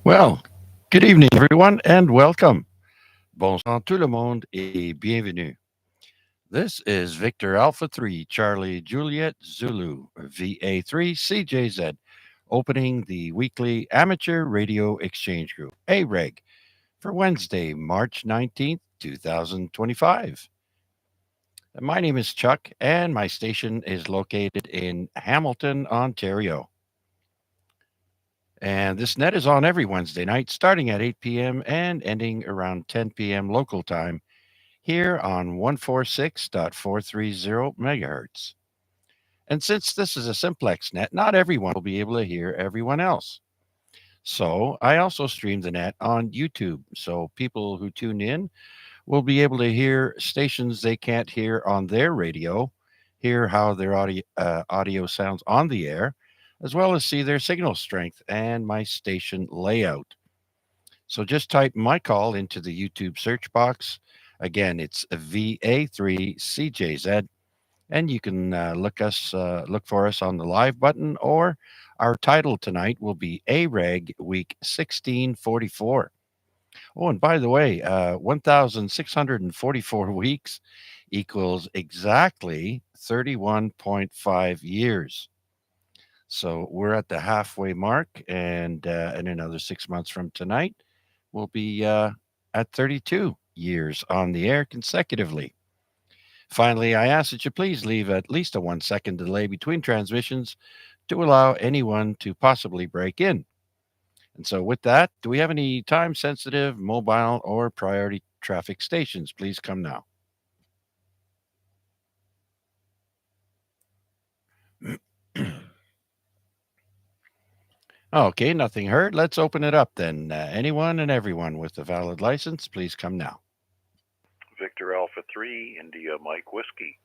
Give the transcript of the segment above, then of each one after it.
Well, good evening, everyone, and welcome. Bonsoir tout le monde et bienvenue. This is Victor Alpha 3, Charlie Juliet Zulu, VA3 CJZ, opening the weekly Amateur Radio Exchange Group, AREG, for Wednesday, March 19th, 2025. My name is Chuck, and my station is located in Hamilton, Ontario. And this net is on every Wednesday night, starting at 8 p.m. and ending around 10 p.m. local time here on 146.430 megahertz. And since this is a simplex net, not everyone will be able to hear everyone else. So I also stream the net on YouTube. So people who tune in will be able to hear stations they can't hear on their radio, hear how their audio sounds on the air, as well as see their signal strength and my station layout. So just type my call into the YouTube search box. Again, it's VA3CJZ, and you can look for us on the live button, or our title tonight will be AREG Week 1644. Oh, and by the way, 1,644 weeks equals exactly 31.5 years. So we're at the halfway mark, and in another 6 months from tonight, we'll be at 32 years on the air consecutively. Finally, I ask that you please leave at least a 1 second delay between transmissions to allow anyone to possibly break in. And so, with that, do we have any time sensitive, mobile, or priority traffic stations? Please come now. Okay, nothing heard. Let's open it up then. Anyone and everyone with a valid license, please come now. Victor Alpha 3, India Mike Whiskey.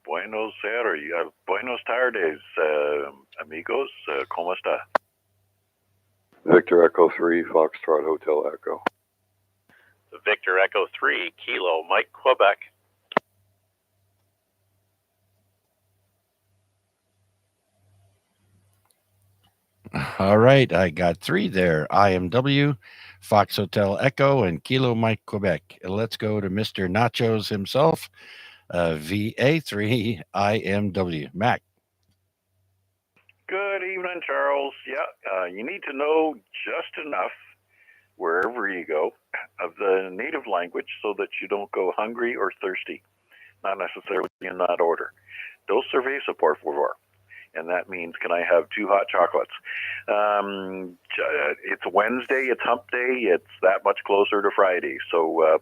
Buenos tardes, amigos. ¿Cómo está? Victor Echo 3, Foxtrot Hotel Echo. Victor Echo 3, Kilo Mike Quebec. All right, I got three there. IMW, Fox Hotel Echo, and Kilo Mike Quebec. Let's go to Mr. Nachos himself, VA3 IMW. Mac. Good evening, Charles. Yeah, you need to know just enough wherever you go of the native language so that you don't go hungry or thirsty. Not necessarily in that order. Dos cerveza, por favor. And that means, can I have 2 hot chocolates? It's Wednesday, it's hump day, it's that much closer to Friday. So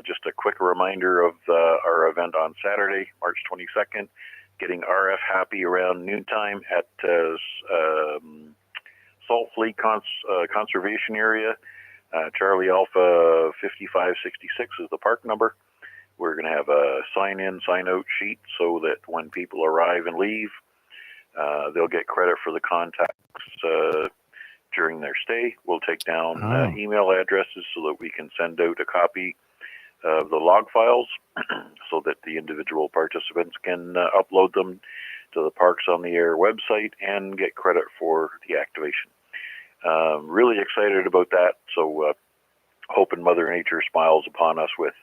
just a quick reminder of our event on Saturday, March 22nd, getting RF happy around noontime at Salt Fleet Conservation Area. Charlie Alpha 5566 is the park number. We're going to have a sign-in, sign-out sheet so that when people arrive and leave, they'll get credit for the contacts during their stay. We'll take down email addresses so that we can send out a copy of the log files so that the individual participants can upload them to the Parks on the Air website and get credit for the activation. Really excited about that. So hoping Mother Nature smiles upon us with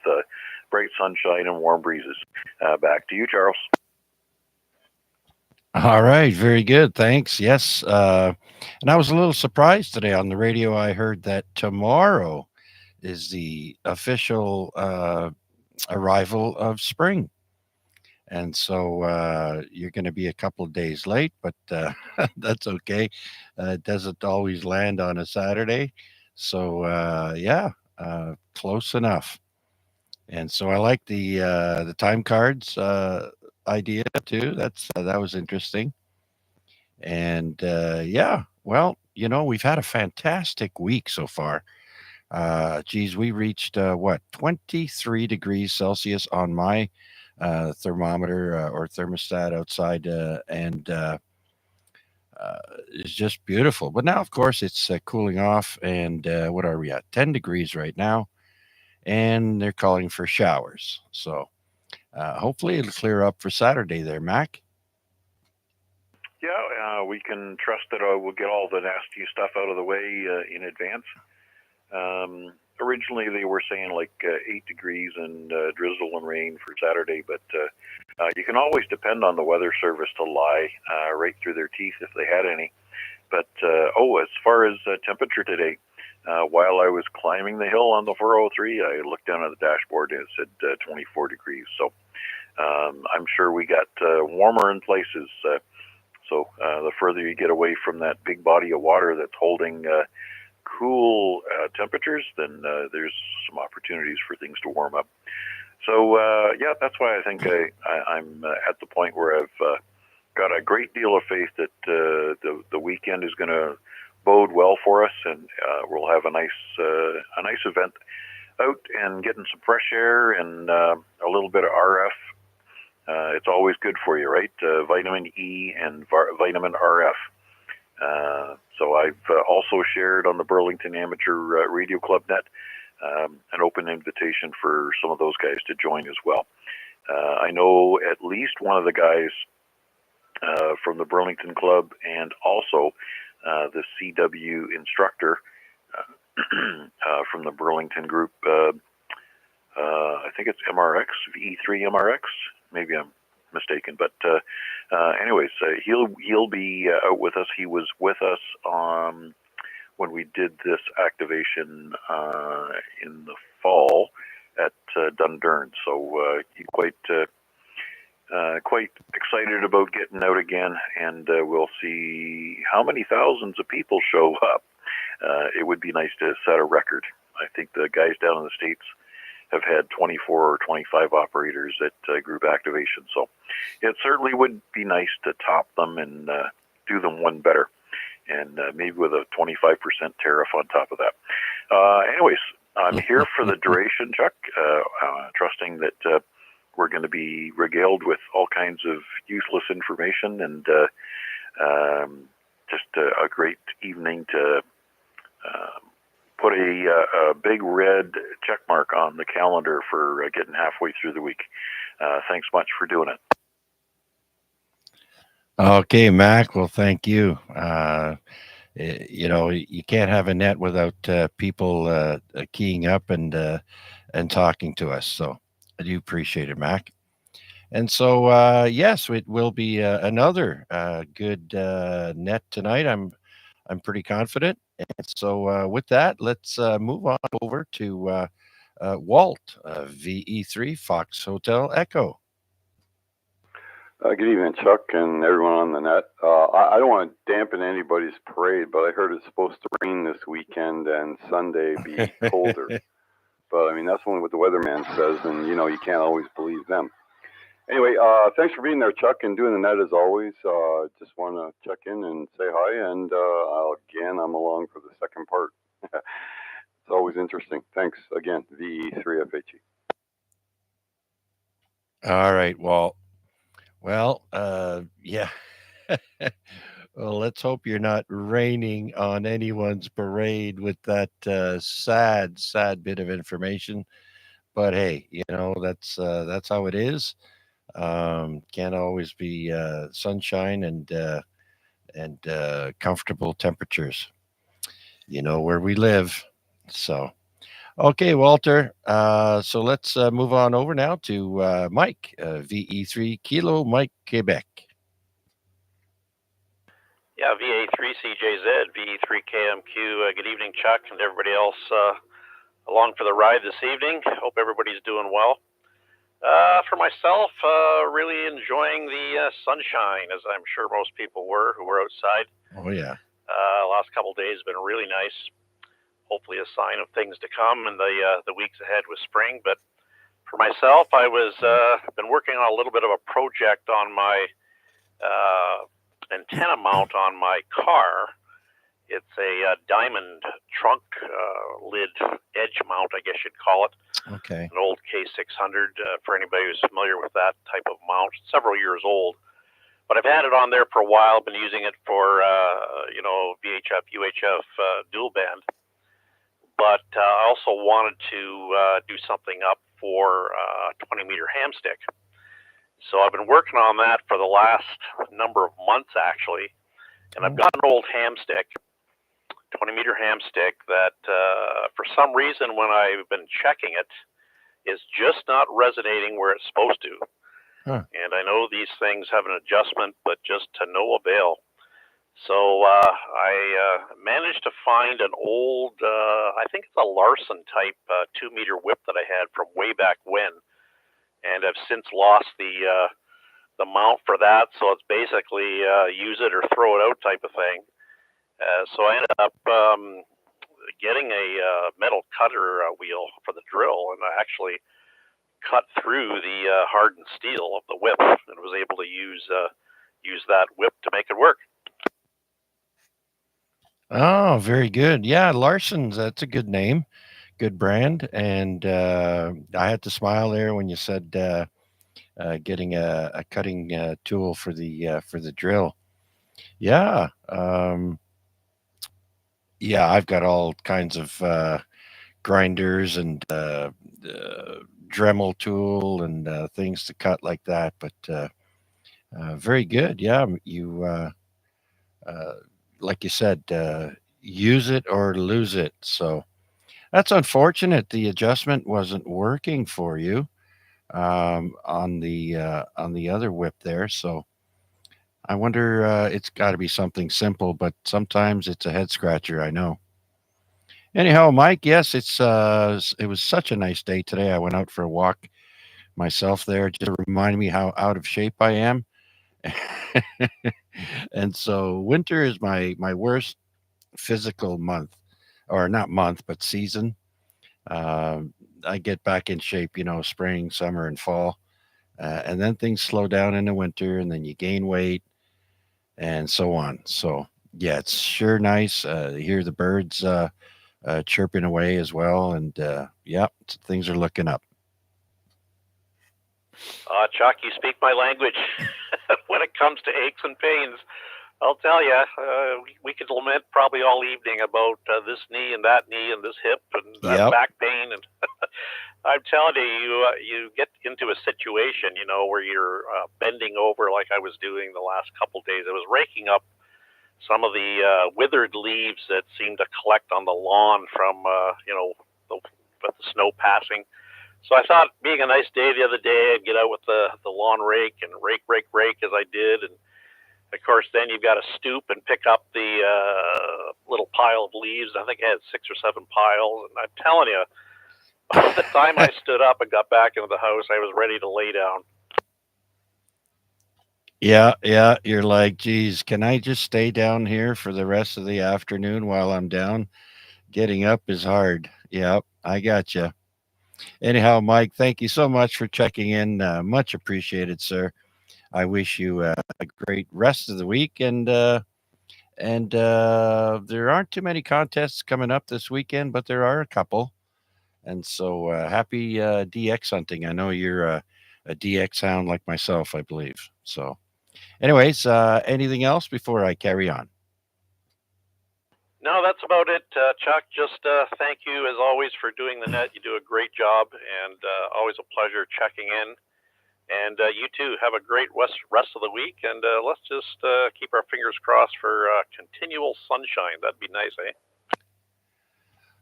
bright sunshine and warm breezes. Back to you, Charles. All right, very good. Thanks. Yes. And I was a little surprised today on the radio. I heard that tomorrow is the official arrival of spring. And so you're going to be a couple of days late, but that's okay. It doesn't always land on a Saturday. So, yeah, close enough. And so I like the time cards idea too. That was interesting. And yeah, well, we've had a fantastic week so far. Geez, we reached what, 23 degrees Celsius on my thermometer or thermostat outside, and it's just beautiful. But now, of course, it's cooling off, and what are we at? 10 degrees right now, and they're calling for showers. So hopefully it'll clear up for Saturday there, Mac. Yeah, we can trust that we'll get all the nasty stuff out of the way in advance. Originally, they were saying like 8 degrees and drizzle and rain for Saturday, but you can always depend on the Weather Service to lie right through their teeth if they had any. But, as far as temperature today, while I was climbing the hill on the 403, I looked down at the dashboard and it said 24 degrees. So I'm sure we got warmer in places. So the further you get away from that big body of water that's holding cool temperatures, then there's some opportunities for things to warm up. So that's why I think I'm at the point where I've got a great deal of faith that the weekend is going to bode well for us, and we'll have a nice event out and getting some fresh air and a little bit of RF. It's always good for you, right? Vitamin E and vitamin RF. So I've also shared on the Burlington Amateur Radio Club Net an open invitation for some of those guys to join as well. I know at least one of the guys from the Burlington Club and also the CW instructor from the Burlington group. I think it's MRX, VE3 MRX. Maybe I'm mistaken, but anyways, he'll be out with us. He was with us when we did this activation in the fall at Dundurn. So he's quite excited about getting out again, and we'll see how many thousands of people show up. It would be nice to set a record. I think the guys down in the States have had 24 or 25 operators at group activation. So it certainly would be nice to top them and do them one better, and maybe with a 25% tariff on top of that. Anyways, I'm here for the duration, Chuck, trusting that we're going to be regaled with all kinds of useless information and just a great evening to put a big red check mark on the calendar for getting halfway through the week. Thanks much for doing it. Okay, Mac. Well, thank you. You can't have a net without people keying up and talking to us. So I do appreciate it, Mac. And so, yes, it will be another good net tonight. I'm pretty confident. And so, with that, let's move on over to Walt, VE3 Fox Hotel Echo. Good evening, Chuck, and everyone on the net. I don't want to dampen anybody's parade, but I heard it's supposed to rain this weekend and Sunday be colder. But I mean, that's only what the weatherman says, and you can't always believe them. Anyway, thanks for being there, Chuck, and doing the net as always. Just want to check in and say hi, and I'm along for the second part. It's always interesting. Thanks again, VE3FHE. All right, Walt. Well, yeah. Well, let's hope you're not raining on anyone's parade with that sad bit of information. But hey, that's how it is. Can't always be sunshine and comfortable temperatures. Where we live. So, okay, Walter. So let's move on over now to Mike, VE3 Kilo Mike, Quebec. Yeah, VA3CJZ, VE3KMQ. Good evening, Chuck, and everybody else along for the ride this evening. Hope everybody's doing well. For myself, really enjoying the sunshine, as I'm sure most people were who were outside. Oh, yeah. Last couple of days have been really nice. Hopefully a sign of things to come in the weeks ahead with spring. But for myself, I was been working on a little bit of a project on my antenna mount on my car. It's a diamond trunk lid edge mount, I guess you'd call it. Okay. An old K600 for anybody who's familiar with that type of mount. Several years old, but I've had it on there for a while. Been using it for VHF, UHF dual band. But I also wanted to do something up for 20-meter ham stick. So I've been working on that for the last number of months, actually. And I've got an old ham stick, 20-meter ham stick that for some reason when I've been checking it is just not resonating where it's supposed to. Huh. And I know these things have an adjustment, but just to no avail. So I managed to find an old, I think it's a Larson type 2-meter whip that I had from way back when, and I've since lost the mount for that. So it's basically use it or throw it out type of thing. So I ended up getting a metal cutter wheel for the drill, and I actually cut through the hardened steel of the whip and was able to use that whip to make it work. Oh, very good. Yeah, Larson's, that's a good name, good brand. And I had to smile there when you said getting a cutting tool for the drill. Yeah. Yeah, I've got all kinds of grinders and Dremel tool and things to cut like that. But very good. Yeah, uh, like you said, use it or lose it. So that's unfortunate. The adjustment wasn't working for you on the other whip there. So I wonder. It's got to be something simple, but sometimes it's a head scratcher. I know. Anyhow, Mike, yes, it was such a nice day today. I went out for a walk myself there just to remind me how out of shape I am. And so winter is my worst physical month, or not month, but season. I get back in shape, spring, summer, and fall, and then things slow down in the winter, and then you gain weight, and so on. So yeah, it's sure nice to hear the birds chirping away as well, and yeah, things are looking up. Chuck, you speak my language when it comes to aches and pains. I'll tell you, we could lament probably all evening about this knee and that knee and this hip and that Yep. back pain. And I'm telling you, you get into a situation, where you're bending over like I was doing the last couple days. I was raking up some of the withered leaves that seem to collect on the lawn from, with the snow passing. So I thought, being a nice day the other day, I'd get out with the lawn rake and rake as I did. And of course, then you've got to stoop and pick up the little pile of leaves. I think I had 6 or 7 piles. And I'm telling you, by the time I stood up and got back into the house, I was ready to lay down. Yeah. You're like, geez, can I just stay down here for the rest of the afternoon while I'm down? Getting up is hard. Yep, I got you. Anyhow, Mike, thank you so much for checking in. Much appreciated, sir. I wish you a great rest of the week, and there aren't too many contests coming up this weekend, but there are a couple. And so happy DX hunting. I know you're a DX hound like myself, I believe. So, anyways, anything else before I carry on? No, that's about it, Chuck. Just thank you, as always, for doing the net. You do a great job, and always a pleasure checking in. And you too, have a great rest of the week, and let's just keep our fingers crossed for continual sunshine. That'd be nice, eh?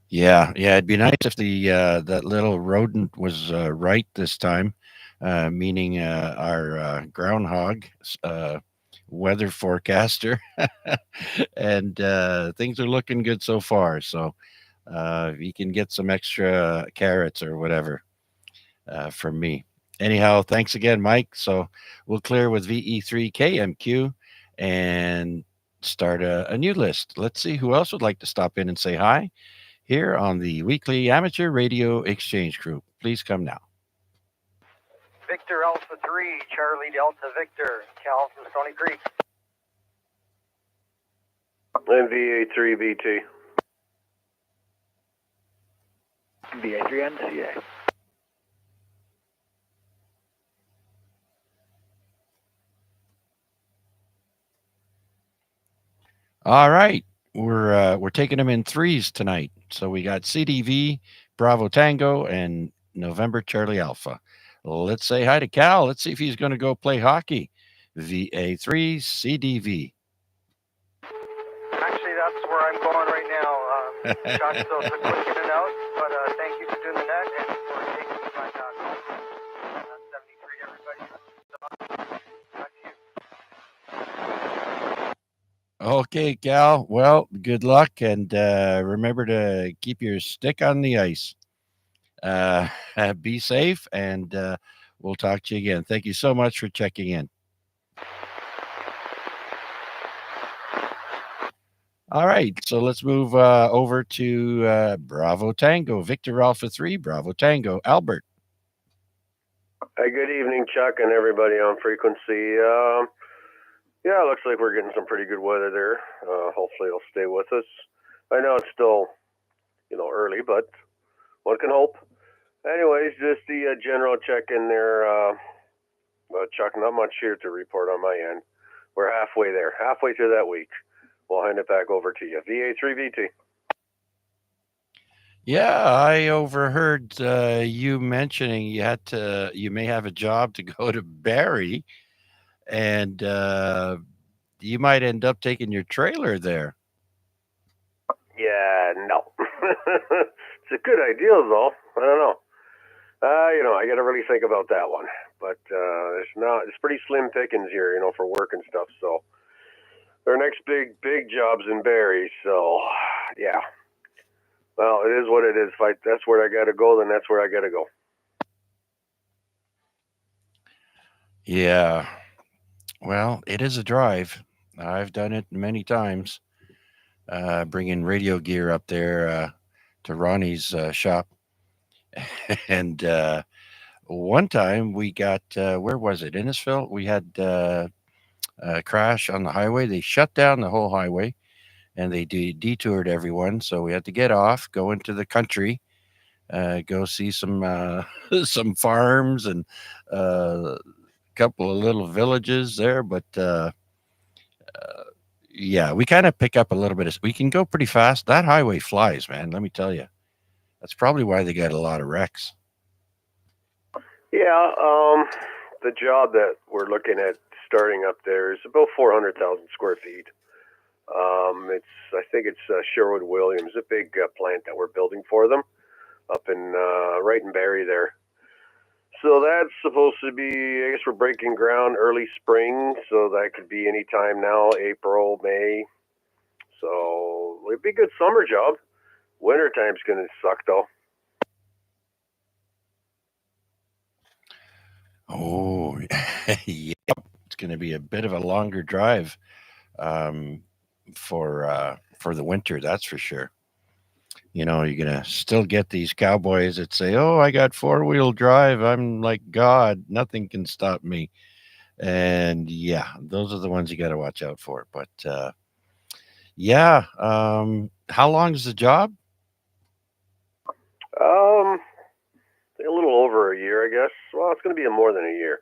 Yeah. It'd be nice if the that little rodent was right this time, meaning our groundhog weather forecaster, and things are looking good so far. So if you can get some extra carrots or whatever from me. Anyhow, thanks again, Mike. So we'll clear with VE3KMQ and start a new list. Let's see who else would like to stop in and say hi here on the weekly amateur radio exchange group. Please come now. Victor Alpha 3, Charlie Delta Victor, Cal from Stony Creek. MVA3BT. VA3NCA. All right, we're taking them in threes tonight. So we got CDV, Bravo Tango, and November Charlie Alpha. Let's say hi to Cal. Let's see if he's going to go play hockey. VA3 CDV. Chuck, so it's a quick in and out, but thank you for doing the net and for taking the time to call. 73, everybody. Back to you. Okay, Cal. Well, good luck, and remember to keep your stick on the ice. Uh, be safe, and we'll talk to you again. Thank you so much for checking in. All right, so let's move over to Bravo Tango, Victor Alpha 3, Bravo Tango, Albert. Hey, good evening, Chuck, and everybody on frequency. Yeah, it looks like we're getting some pretty good weather there. Hopefully it'll stay with us. I know it's still, early, but one can hope. Anyways, just the general check-in there. Chuck, not much here to report on my end. We're halfway there, halfway through that week. We'll hand it back over to you. VA3VT. Yeah, I overheard you mentioning you may have a job to go to Barrie, and you might end up taking your trailer there. Yeah, no. It's a good idea, though. I don't know. I got to really think about that one. But it's pretty slim pickings here, for work and stuff. So our next big job's in Barrie. So yeah. Well, it is what it is. If that's where I got to go, then that's where I got to go. Yeah. Well, it is a drive. I've done it many times, bringing radio gear up there to Ronnie's shop. And one time we got, where was it? Innisfil? We had a crash on the highway. They shut down the whole highway and they detoured everyone. So we had to get off, go into the country, go see some some farms and a couple of little villages there. But yeah, we kind of pick up a little bit. We can go pretty fast. That highway flies, man. Let me tell you. That's probably why they got a lot of wrecks. Yeah, the job that we're looking at starting up there is about 400,000 square feet. I think it's Sherwood-Williams, a big plant that we're building for them up in right in Barrie there. So that's supposed to be, I guess we're breaking ground early spring, so that could be any time now, April, May. So it'd be a good summer job. Wintertime's going to suck, though. Oh, yeah. It's going to be a bit of a longer drive for the winter, that's for sure. You're going to still get these cowboys that say, "Oh, I got four-wheel drive. I'm like God. Nothing can stop me." And yeah, those are the ones you got to watch out for. But yeah, how long is the job? A little over a year, I guess. Well, it's going to be more than a year.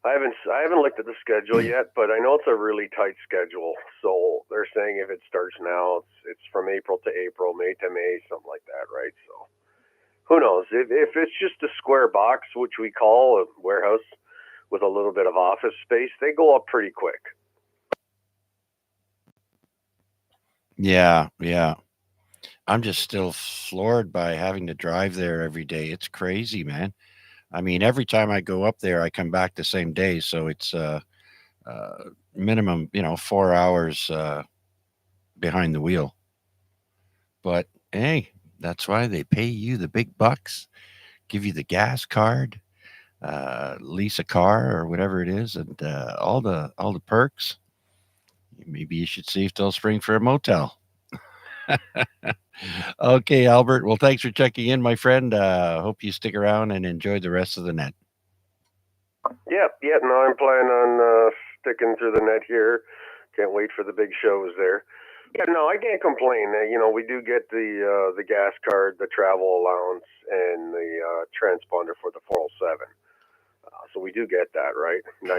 I haven't looked at the schedule yet, but I know it's a really tight schedule. So they're saying if it starts now, it's from April to April, May to May, something like that, right? So who knows? If it's just a square box, which we call a warehouse with a little bit of office space, they go up pretty quick. Yeah. I'm just still floored by having to drive there every day. It's crazy, man. I mean, every time I go up there, I come back the same day. So it's minimum, 4 hours behind the wheel. But hey, that's why they pay you the big bucks, give you the gas card, lease a car or whatever it is, and all the perks. Maybe you should see if they'll spring for a motel. Okay, Albert. Well, thanks for checking in, my friend. Hope you stick around and enjoy the rest of the net. Yep. No, I'm planning on sticking through the net here. Can't wait for the big shows there. Yeah, no, I can't complain. We do get the gas card, the travel allowance, and the transponder for the 407. So we do get that, right? And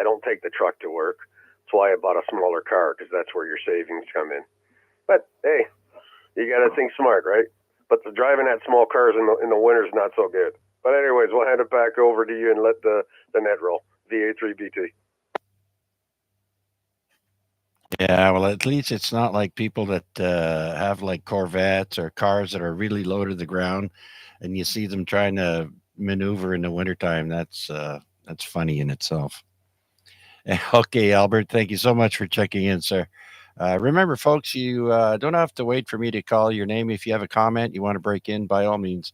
I don't take the truck to work. That's why I bought a smaller car, because that's where your savings come in. But hey, you got to think smart, right? But the driving that small cars in the winter is not so good. But anyways, we'll hand it back over to you and let the net roll. VA3BT. Yeah, well, at least it's not like people that have like Corvettes or cars that are really low to the ground, and you see them trying to maneuver in the wintertime. That's funny in itself. Okay, Albert, thank you so much for checking in, sir. Remember, folks, you don't have to wait for me to call your name. If you have a comment you want to break in, by all means,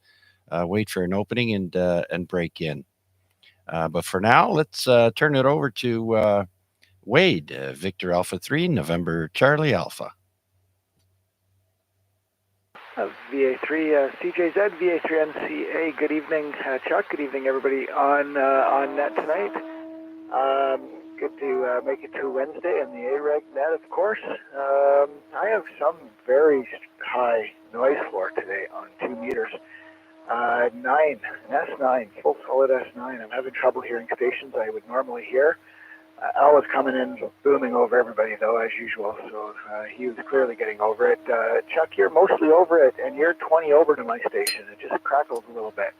wait for an opening and break in. But for now, let's turn it over to Wade, Victor Alpha 3, November Charlie Alpha. VA3 CJZ, VA3 NCA. Good evening, Chuck. Good evening, everybody on net tonight. Good to make it to Wednesday and the AREG net, of course. I have some very high noise floor today on 2 meters. 9, an S9, full solid S9. I'm having trouble hearing stations I would normally hear. Al was coming in booming over everybody, though, as usual, so he was clearly getting over it. Chuck, you're mostly over it, and you're 20 over to my station. It just crackles a little bit.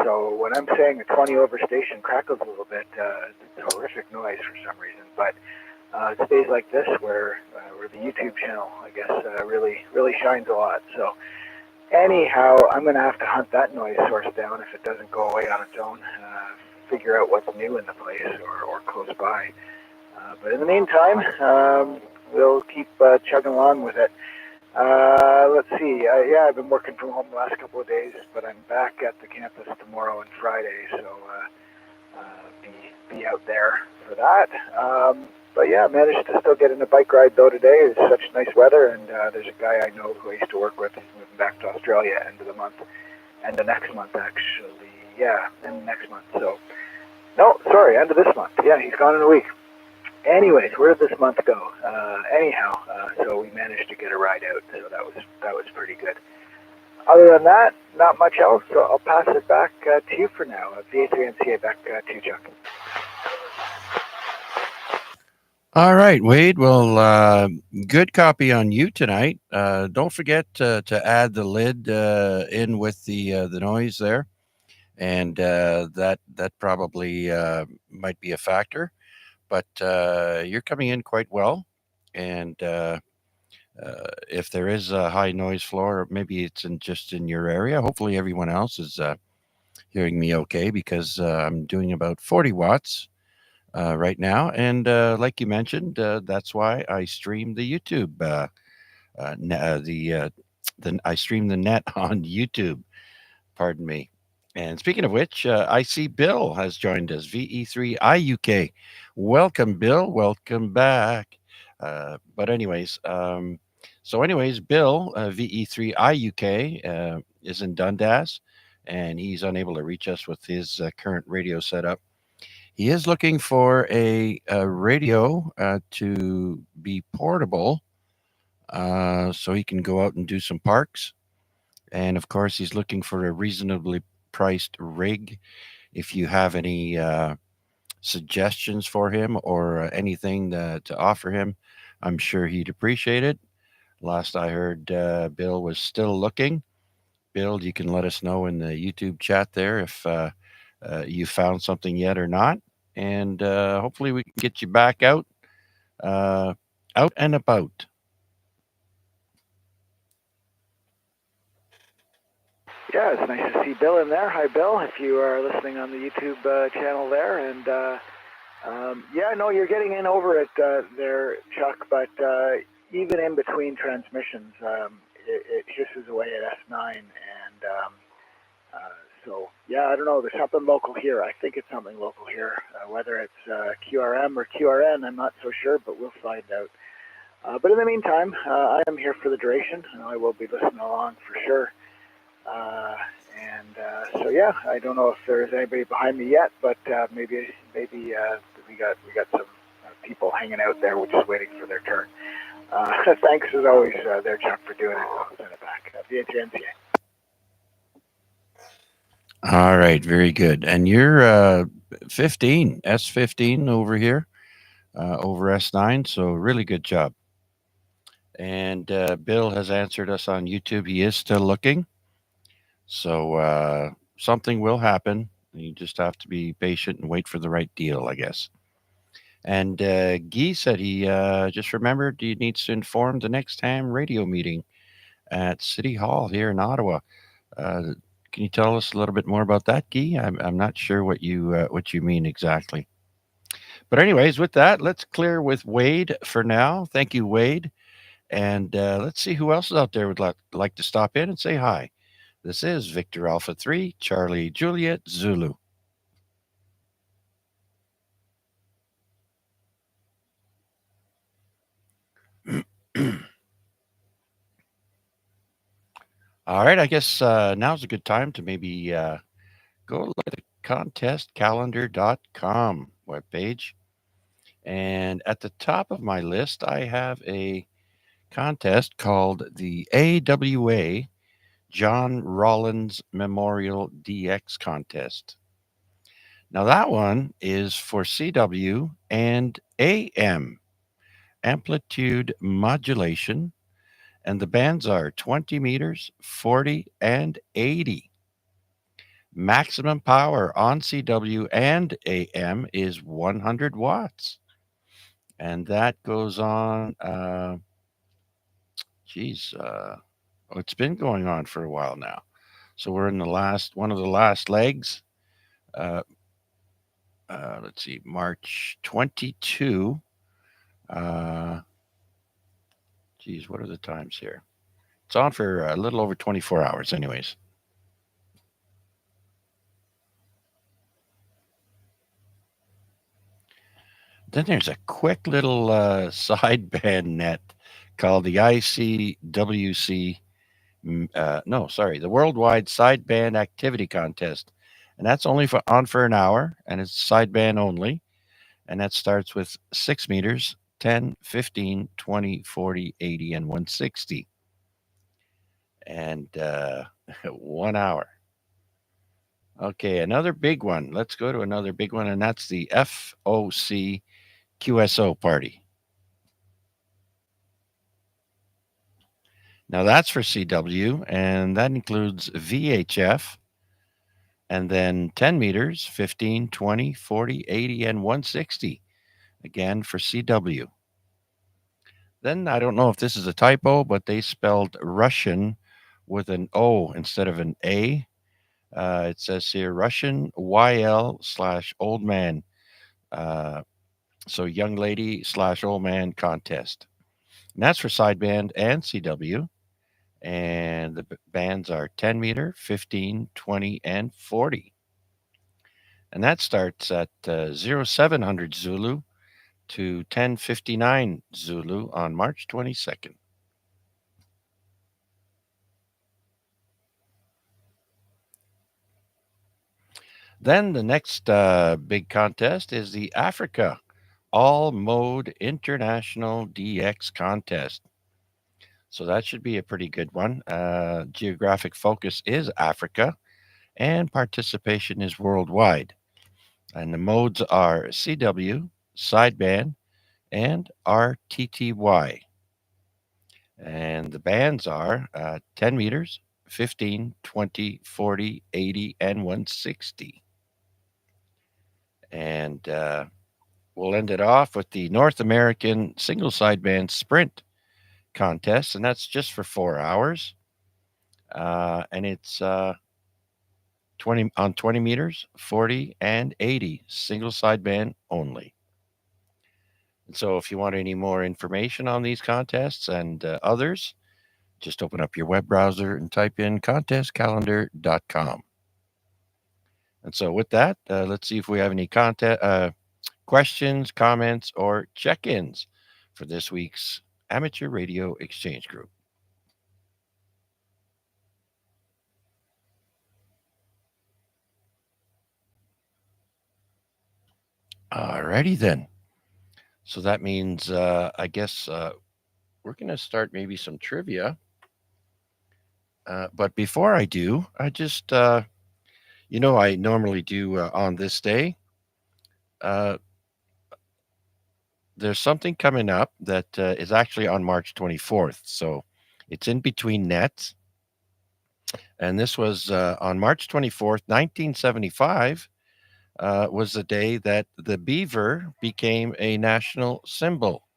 So when I'm saying a 20 over station crackles a little bit, it's horrific noise for some reason. But it's days like this where the YouTube channel, I guess, really shines a lot. So anyhow, I'm going to have to hunt that noise source down if it doesn't go away on its own. Figure out what's new in the place or close by. But in the meantime, we'll keep chugging along with it. Let's see. Yeah, I've been working from home the last couple of days, but I'm back at the campus tomorrow and Friday, so be out there for that. But yeah, managed to still get in a bike ride though today. It's such nice weather, and there's a guy I know who I used to work with moving back to Australia end of the month, and the next month actually. Yeah, and next month. So, no, sorry, end of this month. Yeah, he's gone in a week. Anyways, where did this month go? Anyhow, so we managed to get a ride out, so that was pretty good. Other than that, not much else. So I'll pass it back to you for now. VA3NCA back to you, Chuck. All right, Wade. Well, good copy on you tonight. Don't forget to add the lid in with the noise there, and that probably might be a factor. But you're coming in quite well, and if there is a high noise floor, maybe it's just in your area. Hopefully, everyone else is hearing me okay because I'm doing about 40 watts right now. And like you mentioned, that's why I stream the YouTube, I stream the net on YouTube. Pardon me. And speaking of which, I see Bill has joined us, VE3IUK. Welcome, Bill. Welcome back. But anyways, Bill, VE3IUK, is in Dundas, and he's unable to reach us with his current radio setup. He is looking for a radio to be portable so he can go out and do some parks. And of course, he's looking for a reasonably priced rig. If you have any suggestions for him or anything to offer him, I'm sure he'd appreciate it. Last I heard, Bill was still looking. Bill, you can let us know in the YouTube chat there if you found something yet or not. And hopefully we can get you back out and about. Yeah, it's nice to see Bill in there. Hi, Bill, if you are listening on the YouTube channel there. And yeah, no, you're getting in over it there, Chuck, but even in between transmissions, it hisses away at S9. And so, yeah, I don't know. There's something local here. I think it's something local here. Whether it's QRM or QRN, I'm not so sure, but we'll find out. But in the meantime, I am here for the duration, and I will be listening along for sure. So yeah, I don't know if there's anybody behind me yet, but maybe we got some people hanging out there, which is waiting for their turn. Thanks as always, there, Chuck, for doing it. I'll send it back. VA3NCA. All right, very good. And you're 15, S15 over here, over S9. So really good job. And Bill has answered us on YouTube. He is still looking. So something will happen. You just have to be patient and wait for the right deal, I guess. And Guy said he just remembered he needs to inform the next ham radio meeting at City Hall here in Ottawa. Uh, can you tell us a little bit more about that, Guy? I'm not sure what you mean exactly. But anyways, with that, let's clear with Wade for now. Thank you, Wade. And let's see who else is out there would like to stop in and say hi. This is Victor Alpha 3, Charlie Juliet Zulu. All right, I guess now's a good time to maybe go look at the contestcalendar.com webpage. And at the top of my list, I have a contest called the AWA John Rollins Memorial DX Contest. Now, that one is for CW and AM, amplitude modulation, and the bands are 20 meters, 40, and 80. Maximum power on CW and AM is 100 watts. And that goes on, it's been going on for a while now. So we're in one of the last legs. Uh, let's see, March 22. Uh, what are the times here? It's on for a little over 24 hours, anyways. Then there's a quick little sideband net called the ICWC. The Worldwide Sideband Activity Contest, and that's only on for an hour, and it's sideband only, and that starts with 6 meters, 10, 15, 20, 40, 80, and 160, and 1 hour. Okay, another big one. Let's go to another big one, and that's the FOC QSO party. Now that's for CW, and that includes VHF, and then 10 meters, 15, 20, 40, 80, and 160, again for CW. Then I don't know if this is a typo, but they spelled Russian with an O instead of an A. It says here Russian YL/old man. So young lady / old man contest. And that's for sideband and CW. And the bands are 10 meter, 15, 20, and 40. And that starts at 0700 Zulu to 1059 Zulu on March 22nd. Then the next big contest is the Africa All Mode International DX Contest. So that should be a pretty good one. Geographic focus is Africa, and participation is worldwide. And the modes are CW, sideband, and RTTY. And the bands are 10 meters, 15, 20, 40, 80, and 160. And we'll end it off with the North American Single Sideband Sprint Contest, and that's just for 4 hours. And it's 20 meters, 40, and 80, single sideband only. And so if you want any more information on these contests and others, just open up your web browser and type in contestcalendar.com. And so with that, let's see if we have any questions, comments, or check-ins for this week's Amateur Radio Exchange Group. Alrighty then. So that means, I guess, we're going to start maybe some trivia. But before I do, I just, I normally do on this day. There's something coming up that is actually on March 24th. So it's in between nets. And this was on March 24th, 1975. was the day that the beaver became a national symbol.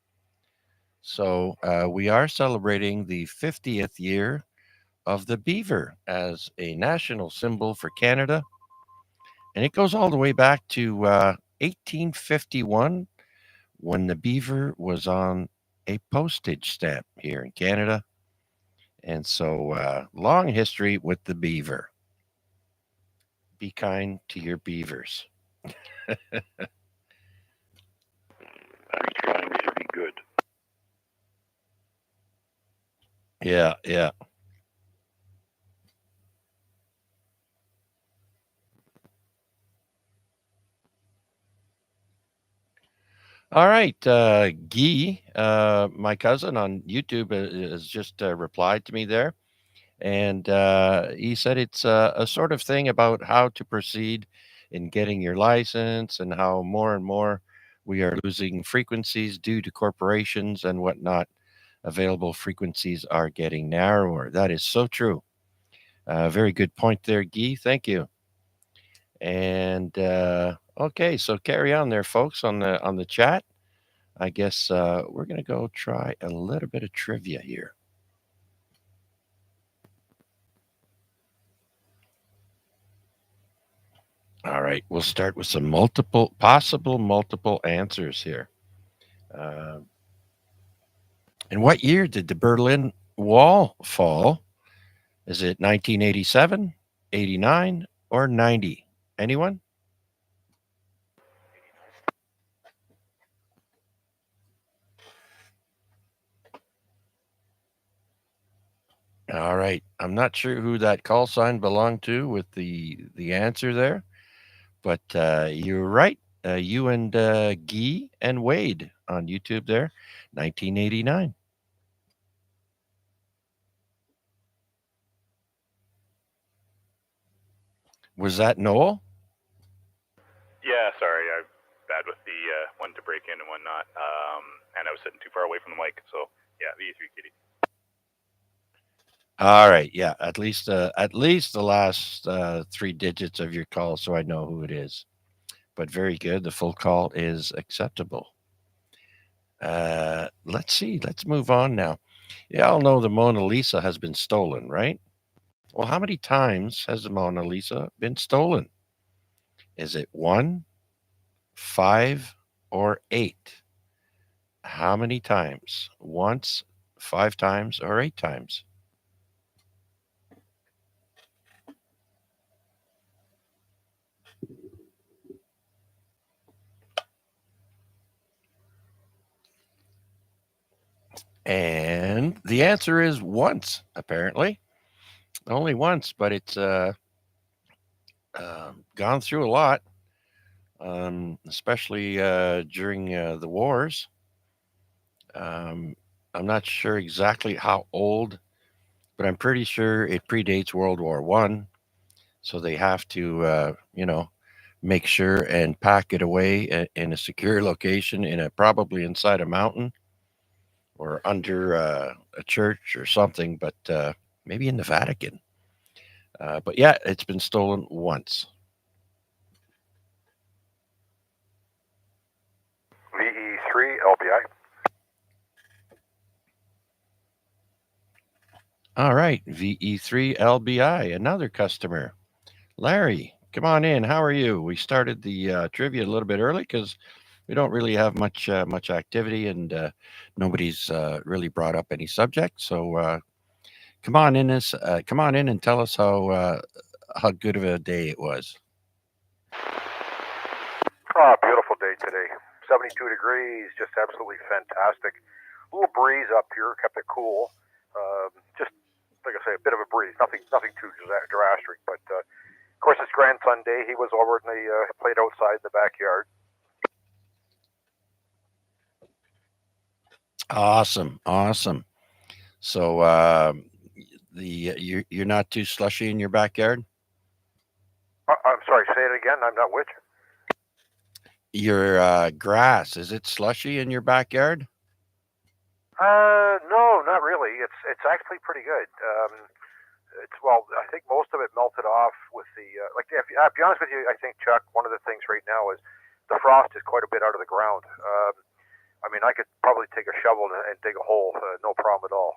So we are celebrating the 50th year of the beaver as a national symbol for Canada. And it goes all the way back to 1851 when the beaver was on a postage stamp here in Canada. And so long history with the beaver. Be kind to your beavers. Trying to be good. Yeah, yeah. All right, Guy, my cousin on YouTube has just replied to me there, and he said it's a sort of thing about how to proceed in getting your license and how more and more we are losing frequencies due to corporations and whatnot. Available frequencies are getting narrower. That is so true. Very good point there, Guy. Thank you. And okay, so carry on there, folks, on the chat. I guess we're going to go try a little bit of trivia here. All right, we'll start with some possible multiple answers here. In what year did the Berlin Wall fall? Is it 1987, 89, or 90? Anyone? All right. I'm not sure who that call sign belonged to with the answer there, but you're right. You and Guy and Wade on YouTube there, 1989. Was that Noel? Yeah, sorry, I'm bad with the when to break in and when not, and I was sitting too far away from the mic. So yeah, V3 Kitty. All right, yeah. At least the last 3 digits of your call, so I know who it is. But very good. The full call is acceptable. Let's see. Let's move on now. You all know the Mona Lisa has been stolen, right? Well, how many times has the Mona Lisa been stolen? Is it 1, 5, or 8? How many times? Once, 5 times, or 8 times? And the answer is once, apparently. Only once, but it's gone through a lot, especially during the wars. I'm not sure exactly how old, but I'm pretty sure it predates World War One. So they have to, make sure and pack it away in a secure location, probably inside a mountain or under a church or something, but maybe in the Vatican. But yeah, it's been stolen once. VE3 LBI. All right, VE3 LBI, another customer. Larry, come on in. How are you? We started the trivia a little bit early because we don't really have much activity, and nobody's really brought up any subject. So come on in and tell us how good of a day it was. Oh, beautiful day today. 72 degrees, just absolutely fantastic. A little breeze up here, kept it cool. Just like I say, a bit of a breeze. Nothing too drastic. But of course, it's grandson day. He was over in the played outside in the backyard. Awesome. So you're not too slushy in your backyard? I'm sorry, say it again. I'm not which. Your grass, is it slushy in your backyard? No, not really. It's actually pretty good. I think most of it melted off with the I'll be honest with you, I think, Chuck, one of the things right now is the frost is quite a bit out of the ground. I mean, I could probably take a shovel and dig a hole, no problem at all.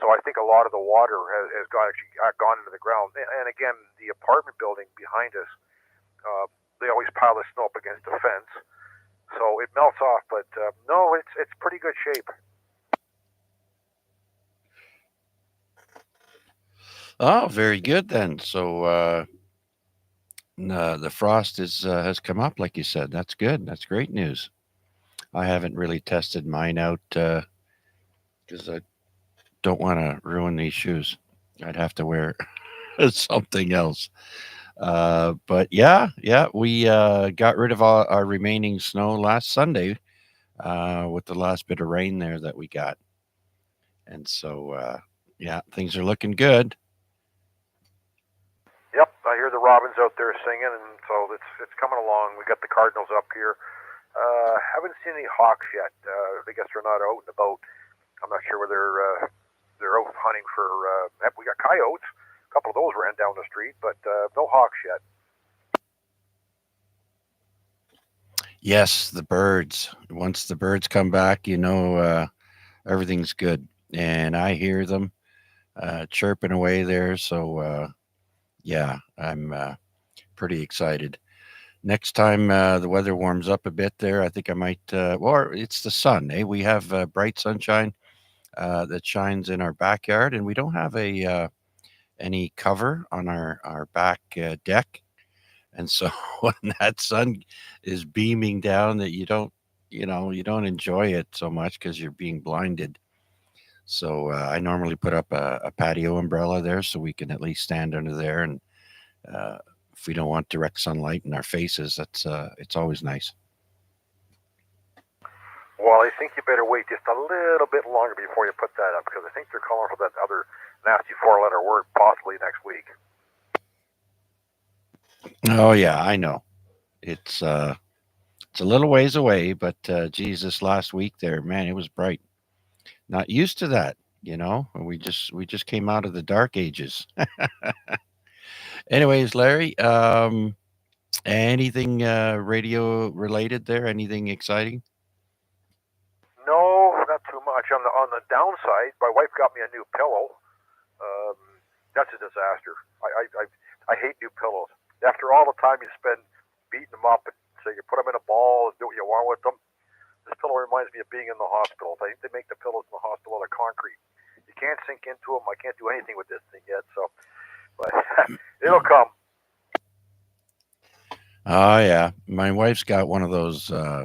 So I think a lot of the water has gone into the ground. And again, the apartment building behind us, they always pile the snow up against the fence, so it melts off. But no, it's pretty good shape. Oh, very good then. So the frost has come up, like you said. That's good. That's great news. I haven't really tested mine out because I don't want to ruin these shoes. I'd have to wear something else. But yeah, we got rid of all our remaining snow last Sunday with the last bit of rain there that we got, and so yeah, things are looking good. Yep, I hear the robins out there singing, and so it's coming along. We got the cardinals up here. Haven't seen any hawks yet. I guess they're not out and about. I'm not sure whether they're out hunting for. We got coyotes. A couple of those ran down the street, but no hawks yet. Yes, the birds. Once the birds come back, everything's good, and I hear them chirping away there. So yeah, I'm pretty excited. Next time the weather warms up a bit there, I think I might. Or it's the sun. Eh? We have bright sunshine that shines in our backyard, and we don't have any cover on our back deck. And so when that sun is beaming down, that you don't enjoy it so much because you're being blinded. So I normally put up a patio umbrella there so we can at least stand under there, and uh, if we don't want direct sunlight in our faces, it's always nice. Well, I think you better wait just a little bit longer before you put that up, because I think they're calling for that other nasty four-letter word possibly next week. Oh yeah, I know. It's a little ways away, but Jesus, last week there, man, it was bright. Not used to that, you know. We just came out of the dark ages. Anyways, Larry, anything radio related there? Anything exciting? No, not too much. On the downside, my wife got me a new pillow. Um, that's a disaster. I hate new pillows. After all the time you spend beating them up, and so you put them in a ball and do what you want with them. This pillow reminds me of being in the hospital. I think they make the pillows in the hospital out of concrete. You can't sink into them. I can't do anything with this thing yet. So, but it'll come. Oh yeah, my wife's got one of those. I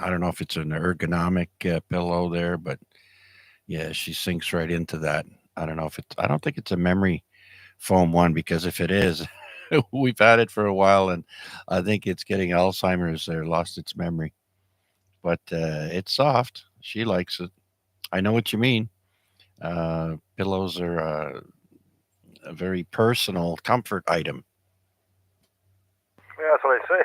don't know if it's an ergonomic pillow there, but yeah, she sinks right into that. I don't know if it's. I don't think it's a memory foam one because if it is, we've had it for a while, and I think it's getting Alzheimer's there, lost its memory. But it's soft. She likes it. I know what you mean. Pillows are a very personal comfort item. Yeah, that's what I say.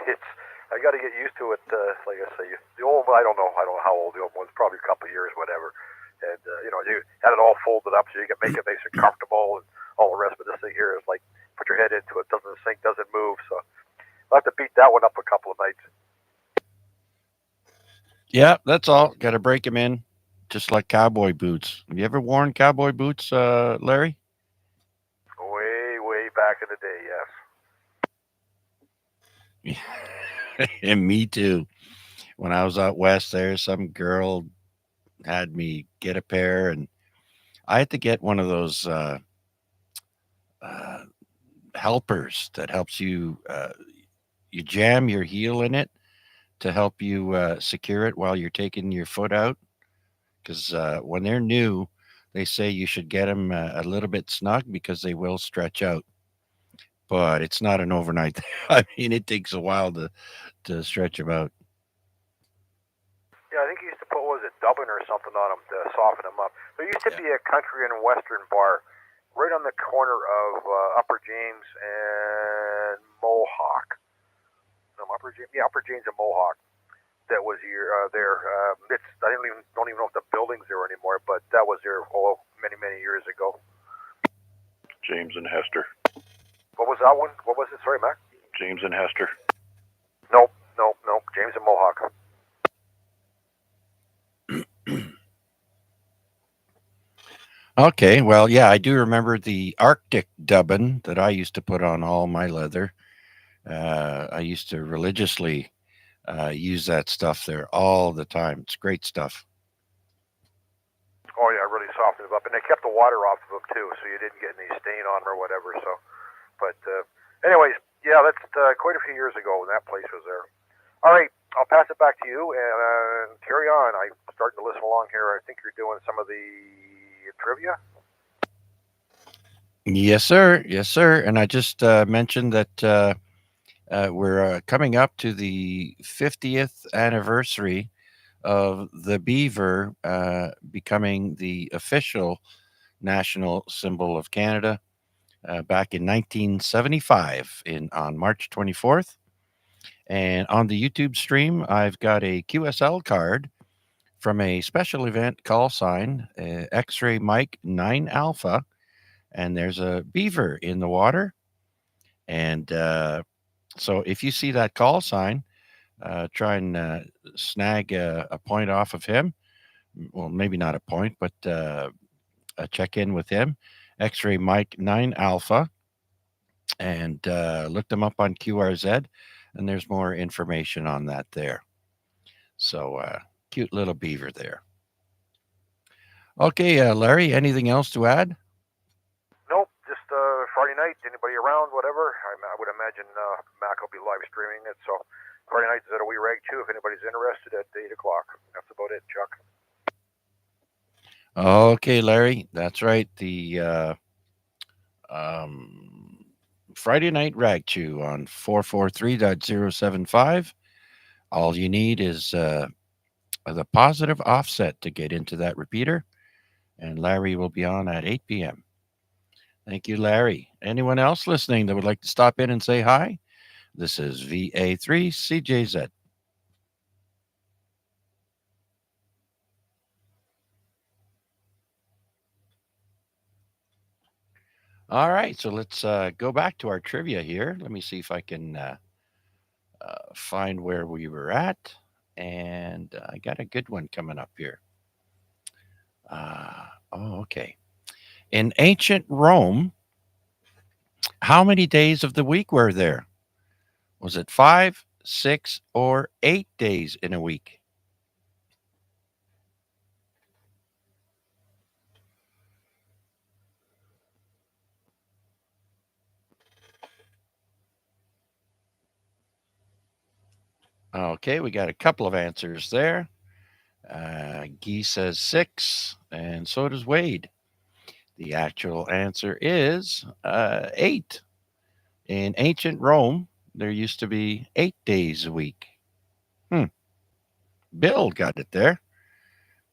I got to get used to it. Like I say, the old one, I don't know how old the old one's. Probably a couple of years, whatever. And you had it all folded up so you can make it nice and comfortable and all the rest. But this thing here is like put your head into it, doesn't sink, doesn't move. So I'll have to beat that one up a couple of nights. Yeah, that's all. Got to break them in, just like cowboy boots. Have you ever worn cowboy boots, Larry? Way back in the day, yes. And me too. When I was out west, there some girl had me get a pair, and I had to get one of those uh, helpers that helps you. You jam your heel in it to help you secure it while you're taking your foot out. Because when they're new, they say you should get them a little bit snug because they will stretch out. But it's not an overnight thing. I mean, it takes a while to stretch them out. Yeah, I think he used to put, what was it, dubbin or something on them to soften them up. There used to be a country and western bar right on the corner of Upper James and Mohawk. No, Upper James and Mohawk. That was there. I don't even know if the building's there anymore, but that was there many years ago. James and Hester. What was that one? What was it? Sorry, Mac. James and Hester. Nope. James and Mohawk. Okay, well, yeah, I do remember the Arctic dubbin that I used to put on all my leather. I used to religiously use that stuff there all the time. It's great stuff. Oh yeah, really softened them up, and they kept the water off of them too, so you didn't get any stain on them or whatever. So, but anyways, yeah, that's quite a few years ago when that place was there. All right, I'll pass it back to you and carry on. I'm starting to listen along here. I think you're doing some of the trivia. Yes, sir. Yes, sir. And I just mentioned that we're coming up to the 50th anniversary of the beaver becoming the official national symbol of Canada back in 1975 on March 24th. And on the YouTube stream, I've got a QSL card from a special event call sign, X-Ray Mike 9 Alpha, and there's a beaver in the water. And so if you see that call sign, try and snag a point off of him. Well, maybe not a point, but a check in with him. X-Ray Mike 9 Alpha, and look them up on QRZ, and there's more information on that there. So cute little beaver there. Okay, Larry, anything else to add? Nope, just Friday night. Anybody around? Whatever. I would imagine Mac will be live streaming it. So Friday night is at a wee reg too. If anybody's interested, at 8 o'clock. That's about it, Chuck. Okay, Larry, that's right. The Friday Night Rag Chew on 443.075. All you need is the positive offset to get into that repeater, and Larry will be on at 8 p.m. Thank you, Larry. Anyone else listening that would like to stop in and say hi? This is VA3CJZ. All right, so let's go back to our trivia here. Let me see if I can find where we were at. And I got a good one coming up here. Okay. In ancient Rome, how many days of the week were there? Was it 5, 6, or 8 days in a week? Okay, we got a couple of answers there. Guy says 6, and so does Wade. The actual answer is 8. In ancient Rome, there used to be 8 days a week. Bill got it there.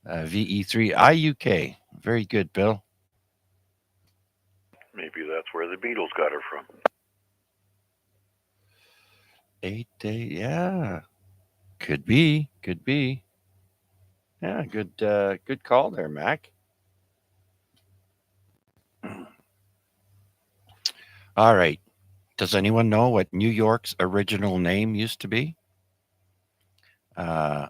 VE3IUK. Very good, Bill. Maybe that's where the Beatles got her from. 8 days, yeah. Could be. Yeah, good call there, Mac. All right. Does anyone know what New York's original name used to be? Was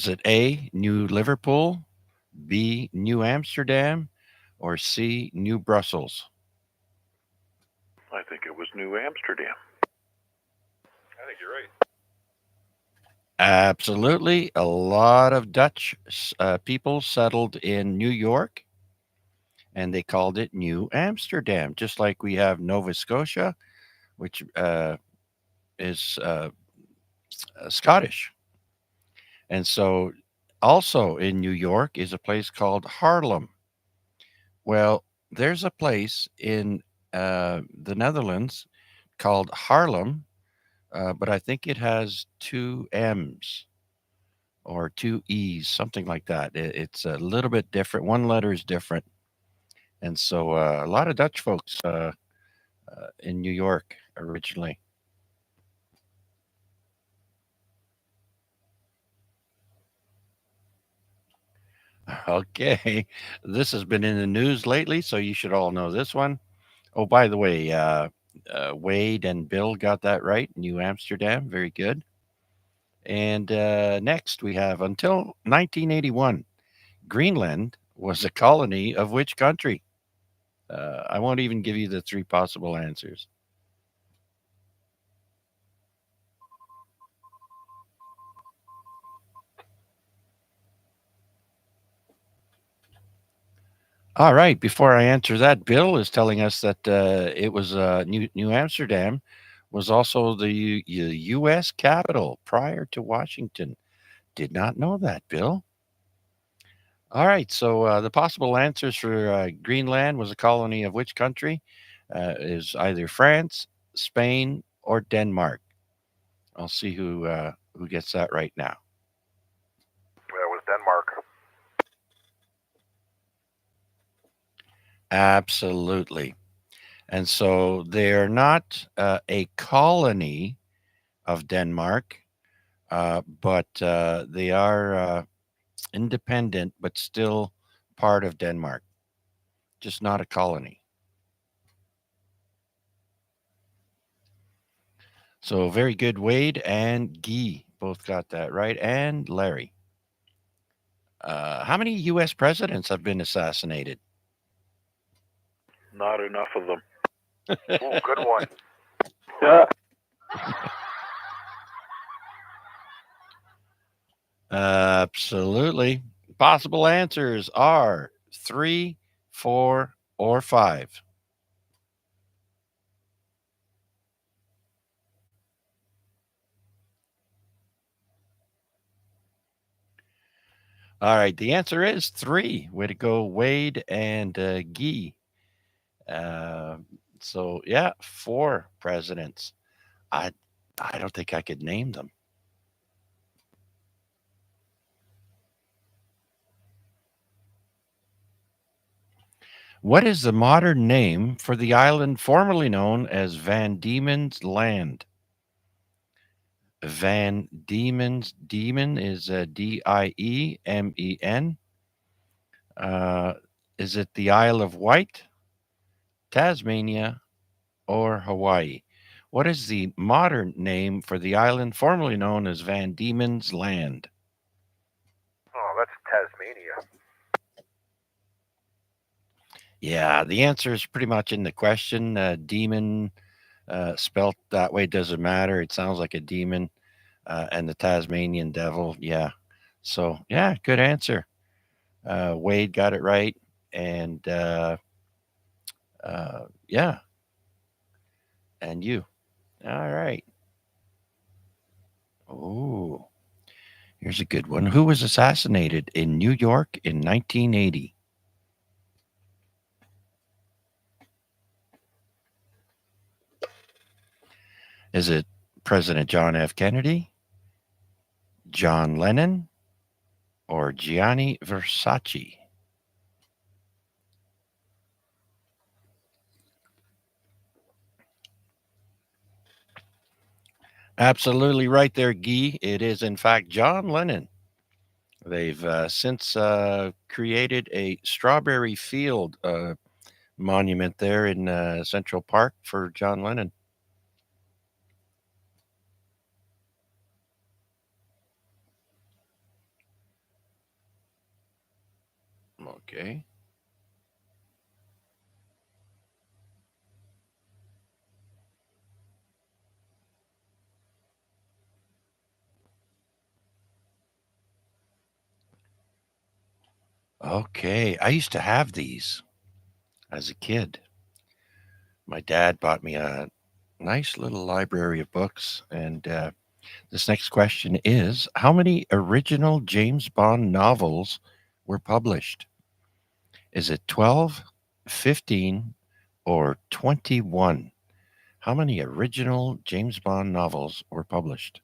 it A, New Liverpool, B, New Amsterdam, or C, New Brussels? I think it was New Amsterdam. I think you're right. Absolutely. A lot of Dutch people settled in New York, and they called it New Amsterdam, just like we have Nova Scotia, which is Scottish. And so also in New York is a place called Harlem. Well, there's a place in the Netherlands called Haarlem, but I think it has 2 M's or 2 E's, something like that. It's a little bit different. One letter is different. And so a lot of Dutch folks in New York originally. Okay. This has been in the news lately, so you should all know this one. Oh, by the way, Wade and Bill got that right. New Amsterdam. Very good. And next we have until 1981, Greenland was a colony of which country? I won't even give you the three possible answers. All right. Before I answer that, Bill is telling us that it was New Amsterdam was also the U.S. capital prior to Washington. Did not know that, Bill. All right. So the possible answers for Greenland was a colony of which country? Is either France, Spain, or Denmark. I'll see who gets that right now. That was Denmark. Absolutely. And so they are not a colony of Denmark, but they are independent, but still part of Denmark, just not a colony. So very good, Wade and Guy both got that right, and Larry. How many U.S. presidents have been assassinated? Not enough of them. Ooh, good one. Absolutely. Possible answers are 3, 4, or 5. All right. The answer is 3. Way to go, Wade and Guy. So yeah, 4 presidents. I I don't think I could name them. What is the modern name for the island formerly known as Van Diemen's Land? Van Diemen's Diemen is Diemen. Uh, is it the Isle of Wight, Tasmania, or Hawaii? What is the modern name for the island formerly known as Van Diemen's Land? Oh, that's Tasmania. Yeah, the answer is pretty much in the question. Demon, spelt that way, doesn't matter. It sounds like a demon. And the Tasmanian devil. Yeah. So, yeah, good answer. Wade got it right. And yeah, and you. All right. Oh, here's a good one. Who was assassinated in New York in 1980? Is it President John F. Kennedy, John Lennon, or Gianni Versace? Absolutely right there, Guy. It is, in fact, John Lennon. They've since created a strawberry field monument there in Central Park for John Lennon. Okay. Okay. I used to have these as a kid. My dad bought me a nice little library of books. And this next question is, how many original James Bond novels were published? Is it 12, 15, or 21? How many original James Bond novels were published?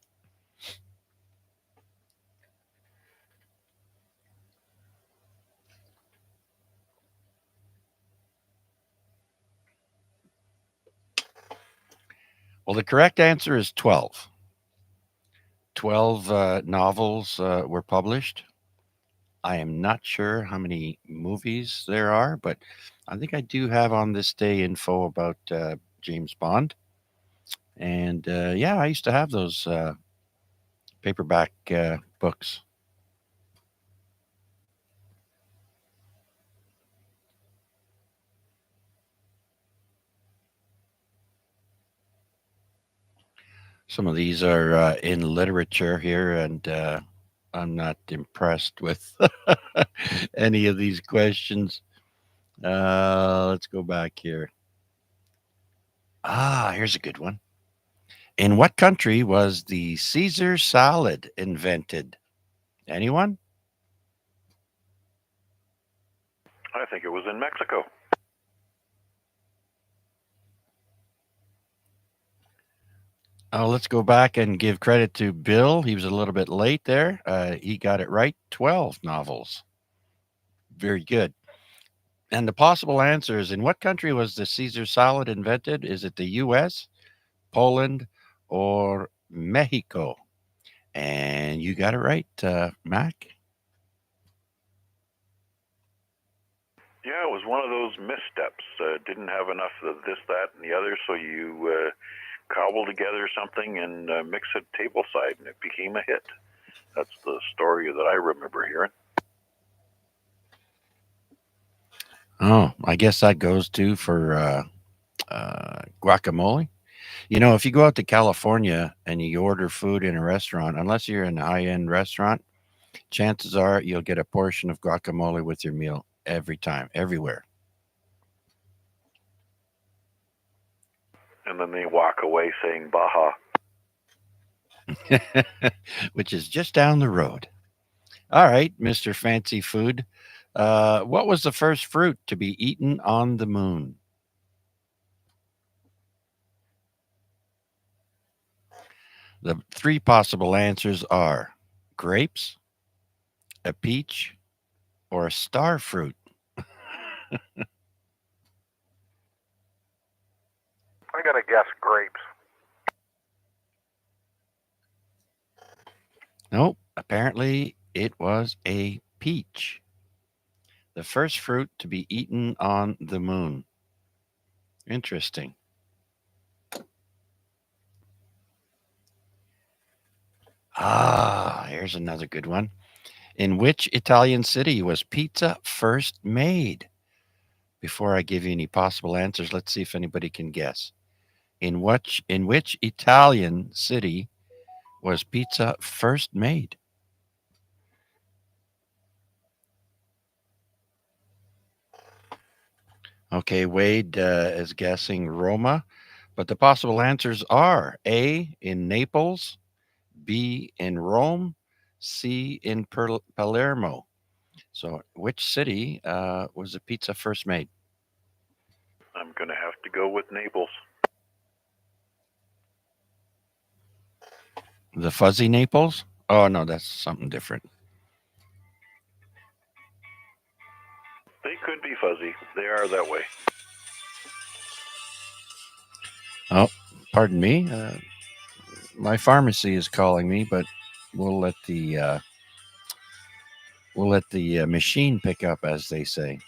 Well, the correct answer is 12. 12 novels were published. I am not sure how many movies there are, but I think I do have on this day info about James Bond. And yeah, I used to have those paperback books. Some of these are in literature here, and I'm not impressed with any of these questions. Let's go back here. Here's a good one. In what country was the Caesar salad invented? Anyone? I think it was in Mexico. Let's go back and give credit to Bill. He was a little bit late there. He got it right. 12 novels. Very good. And the possible answers: in what country was the Caesar salad invented? Is it the U.S., Poland, or Mexico? And you got it right, Mac. Yeah, it was one of those missteps. Didn't have enough of this, that, and the other, so you cobble together something and mix it tableside, and it became a hit. That's the story that I remember hearing. Oh, I guess that goes too for guacamole. You know, if you go out to California and you order food in a restaurant, unless you're in a high-end restaurant, chances are you'll get a portion of guacamole with your meal every time, everywhere. And then they walk away saying Baja. Which is just down the road. All right, Mr. Fancy Food. What was the first fruit to be eaten on the moon? The three possible answers are grapes, a peach, or a star fruit. I'm gonna guess grapes. Nope, apparently it was a peach. The first fruit to be eaten on the moon. Interesting. Here's another good one. In which Italian city was pizza first made? Before I give you any possible answers, let's see if anybody can guess. In which Italian city was pizza first made? Okay, Wade is guessing Roma, but the possible answers are A in Naples, B in Rome, C in Palermo. So, which city was the pizza first made? I'm going to have to go with Naples. The fuzzy Naples? Oh, no, that's something different. They could be fuzzy. They are that way. Oh, pardon me. My pharmacy is calling me, but we'll let the machine pick up, as they say.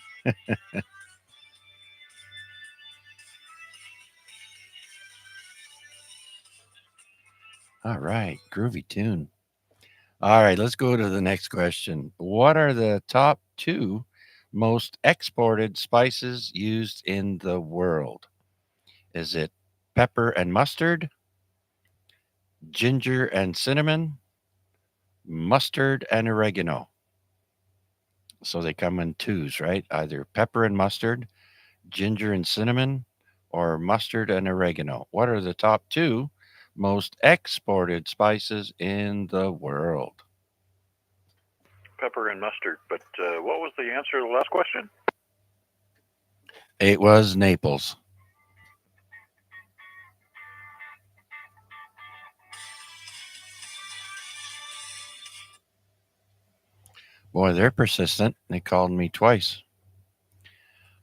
All right, groovy tune. All right, let's go to the next question. What are the top two most exported spices used in the world? Is it pepper and mustard, ginger and cinnamon, mustard and oregano? So they come in twos, right? Either pepper and mustard, ginger and cinnamon, or mustard and oregano. What are the top two most exported spices in the world? Pepper and mustard. But what was the answer to the last question? It was Naples. Boy, they're persistent. They called me twice.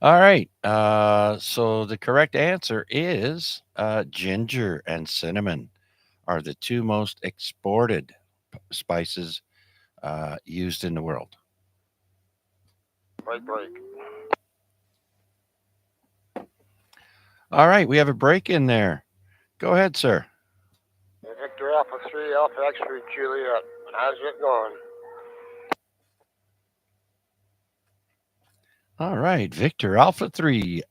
All right. So the correct answer is ginger and cinnamon are the two most exported spices used in the world. break. All right, we have a break in there. Go ahead, sir. Victor Alpha 3, Alpha X-ray Juliet. How's it going? All right, Victor Alpha 3,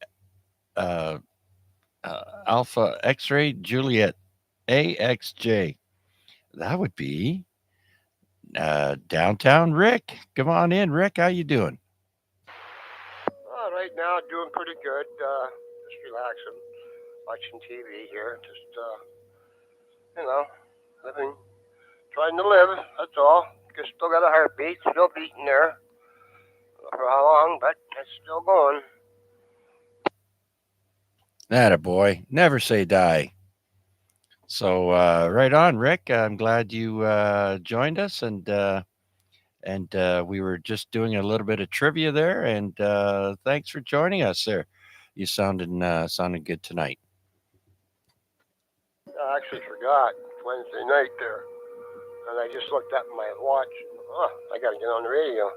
uh, Alpha X-ray Juliet AXJ. That would be downtown Rick. Come on in, Rick. How you doing? Right now, doing pretty good. Just relaxing, watching TV here. Just, living, trying to live. That's all. Just still got a heartbeat, still beating there. Don't know for how long, but it's still going. Atta boy. Never say die. So right on, Rick. I'm glad you joined us, and we were just doing a little bit of trivia there. And thanks for joining us, there. You sounded good tonight. I actually forgot. It's Wednesday night there, and I just looked at my watch. Oh, I got to get on the radio.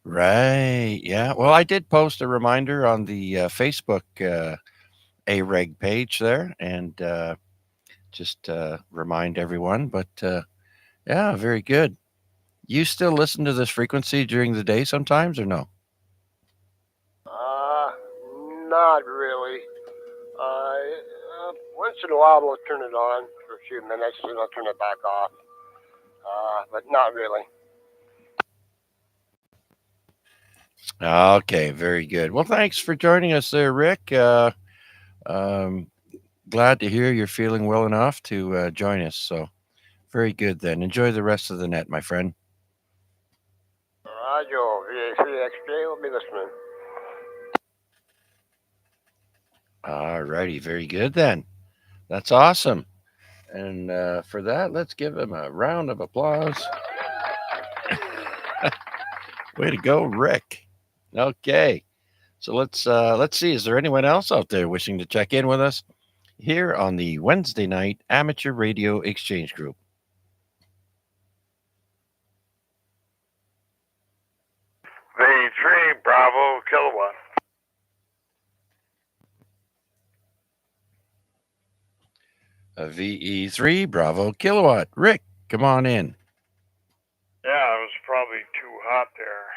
Right. Yeah. Well, I did post a reminder on the Facebook AREG page there, and just remind everyone. But yeah, very good. You still listen to this frequency during the day sometimes, or no? Not really. Once in a while, we'll turn it on for a few minutes, and I'll turn it back off. But not really. Okay, very good. Well, thanks for joining us there, Rick. Glad to hear you're feeling well enough to join us. So, very good then. Enjoy the rest of the net, my friend. Roger, VA3XJ will be listening. All righty, very good then. That's awesome. And for that, let's give him a round of applause. Way to go, Rick. Okay. So let's see. Is there anyone else out there wishing to check in with us here on the Wednesday night Amateur Radio Exchange Group? V3 Bravo Kilowatt. VE3 Bravo Kilowatt. Rick, come on in. Yeah, it was probably too hot there.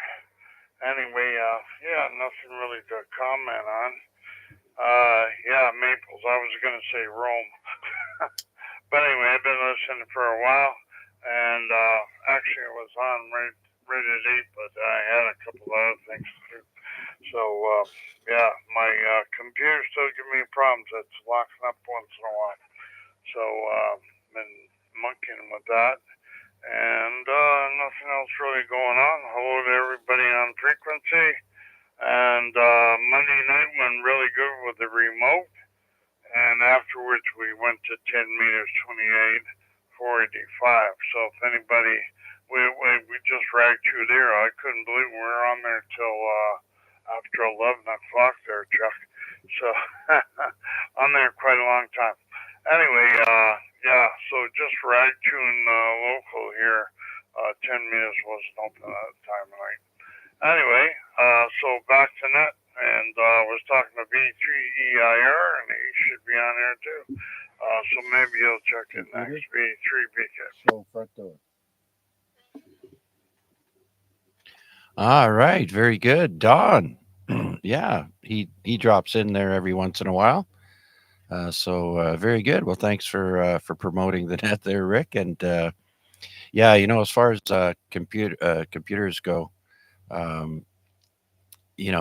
Anyway, nothing really to comment on. Maples. I was going to say Rome. But anyway, I've been listening for a while, and actually I was on right at 8, but I had a couple of other things to do. So, my computer's still giving me problems. It's locking up once in a while. So, been monkeying with that. And nothing else really going on. Hello to everybody on frequency. And Monday night went really good with the remote. And afterwards we went to 10 meters, 28, 485. So if anybody, we just ragged through there. I couldn't believe we were on there till after 11 o'clock there, Chuck. So on there quite a long time. Anyway, so just rag tune local here. 10 meters wasn't open at the time of night. Anyway, so back to net, and was talking to V3EIR, and he should be on there too. So maybe you'll check it next. V3BK. Show front door. All right, very good. Don, yeah, he drops in there every once in a while. So very good. Well, thanks for promoting the net there, Rick. And as far as computers go,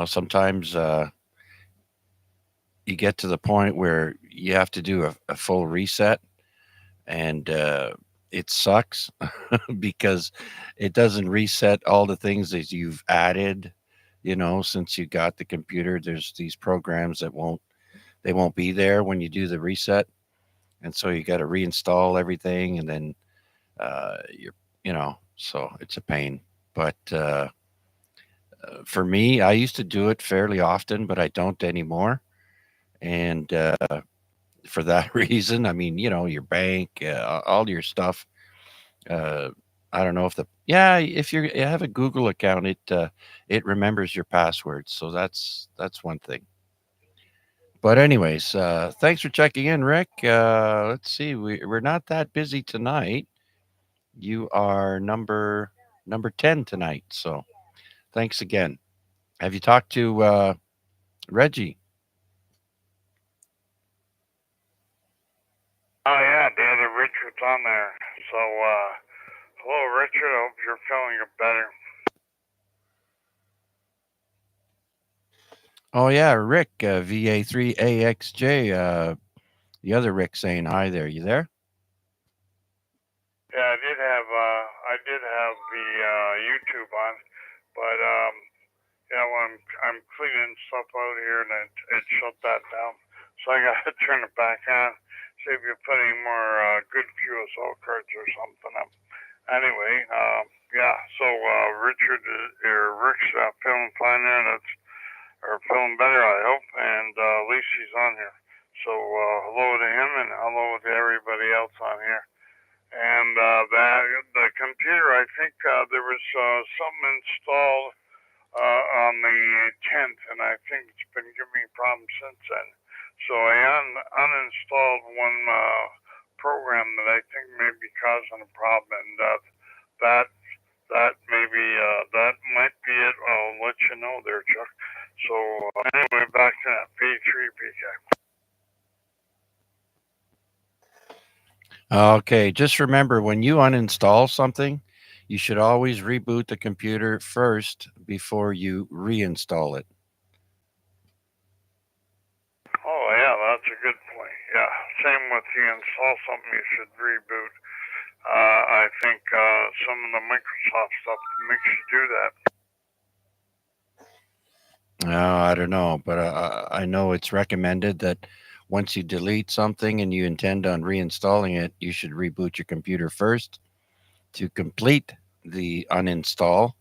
sometimes you get to the point where you have to do a full reset, and it sucks because it doesn't reset all the things that you've added. Since you got the computer, there's these programs that won't be there when you do the reset, and so you got to reinstall everything, and then so it's a pain. But for me, I used to do it fairly often, but I don't anymore. And for that reason, I mean, your bank, all your stuff. I don't know if Yeah, if you have a Google account, it remembers your passwords, so that's one thing. But anyways, thanks for checking in, Rick. Let's see, we're not that busy tonight. You are number 10 tonight, so thanks again. Have you talked to Reggie? Oh yeah, the other Richard's on there. So hello Richard, I hope you're feeling better. Oh yeah, Rick, VA3AXJ. The other Rick saying hi there. You there? Yeah, I did have the YouTube on, but yeah, when I'm cleaning stuff out here and it shut that down, so I gotta turn it back on. See if you put any more good QSL cards or something up. Anyway, yeah. So Richard or Rick's feeling fine there. Or feeling better, I hope, and at least he's on here. So hello to him and hello to everybody else on here. And the computer, I think there was something installed on the 10th, and I think it's been giving me problems since then. So I uninstalled one program that I think may be causing a problem, and that that might be it. I'll let you know there, Chuck. So anyway, back to that P3 PK. Okay, just remember when you uninstall something, you should always reboot the computer first before you reinstall it. Oh yeah, that's a good point. Yeah, same with you install something, you should reboot. I think some of the Microsoft stuff makes you do that. I don't know, but I know it's recommended that once you delete something and you intend on reinstalling it, you should reboot your computer first to complete the uninstall,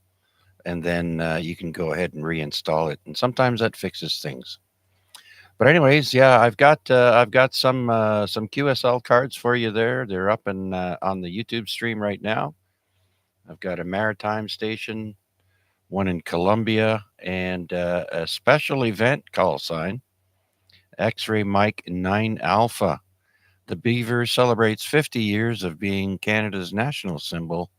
and then you can go ahead and reinstall it. And sometimes that fixes things. But anyways, yeah, I've got some QSL cards for you there. They're up and on the YouTube stream right now. I've got a maritime station, one in Colombia, and a special event call sign, X-Ray Mike 9 Alpha. The Beaver celebrates 50 years of being Canada's national symbol.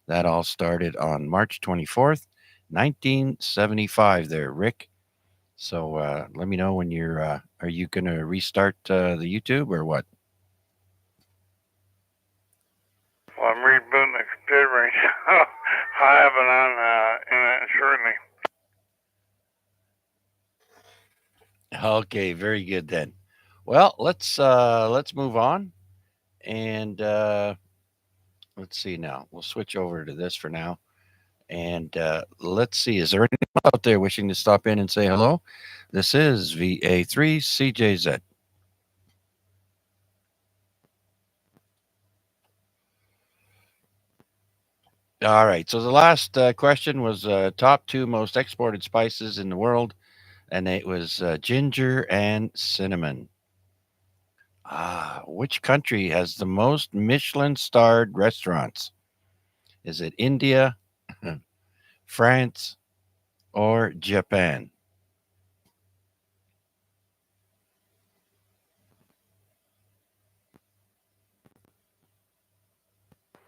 That all started on March 24th, 1975 there, Rick. So let me know when are you going to restart the YouTube or what? Well, I'm rebooting the computer right now. I have it on shortly. Okay, very good then. Well, let's move on, and let's see now. We'll switch over to this for now, and let's see. Is there anyone out there wishing to stop in and say hello? This is VA3CJZ. All right. So the last question was top two most exported spices in the world, and it was ginger and cinnamon. Which country has the most Michelin-starred restaurants? Is it India, France, or Japan?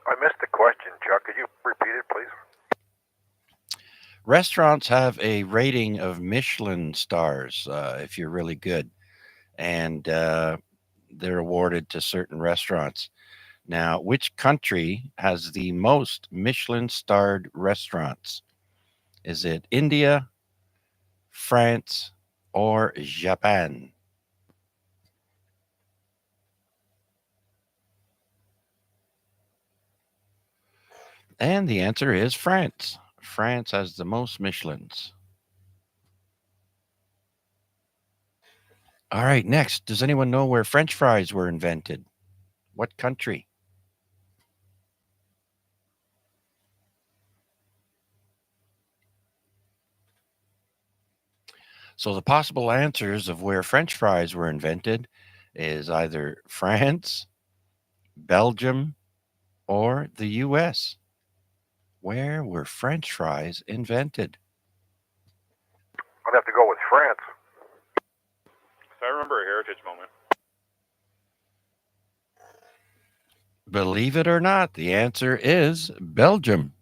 I missed the question, Chuck. Could you repeat it, please? Restaurants have a rating of Michelin stars if you're really good, and they're awarded to certain restaurants. Now, which country has the most Michelin starred restaurants? Is it India, France, or Japan? And the answer is France. France has the most Michelins. All right, next. Does anyone know where French fries were invented? What country? So the possible answers of where French fries were invented is either France, Belgium, or the US. Where were French fries invented? I'd have to go with France. So I remember a heritage moment. Believe it or not, the answer is Belgium.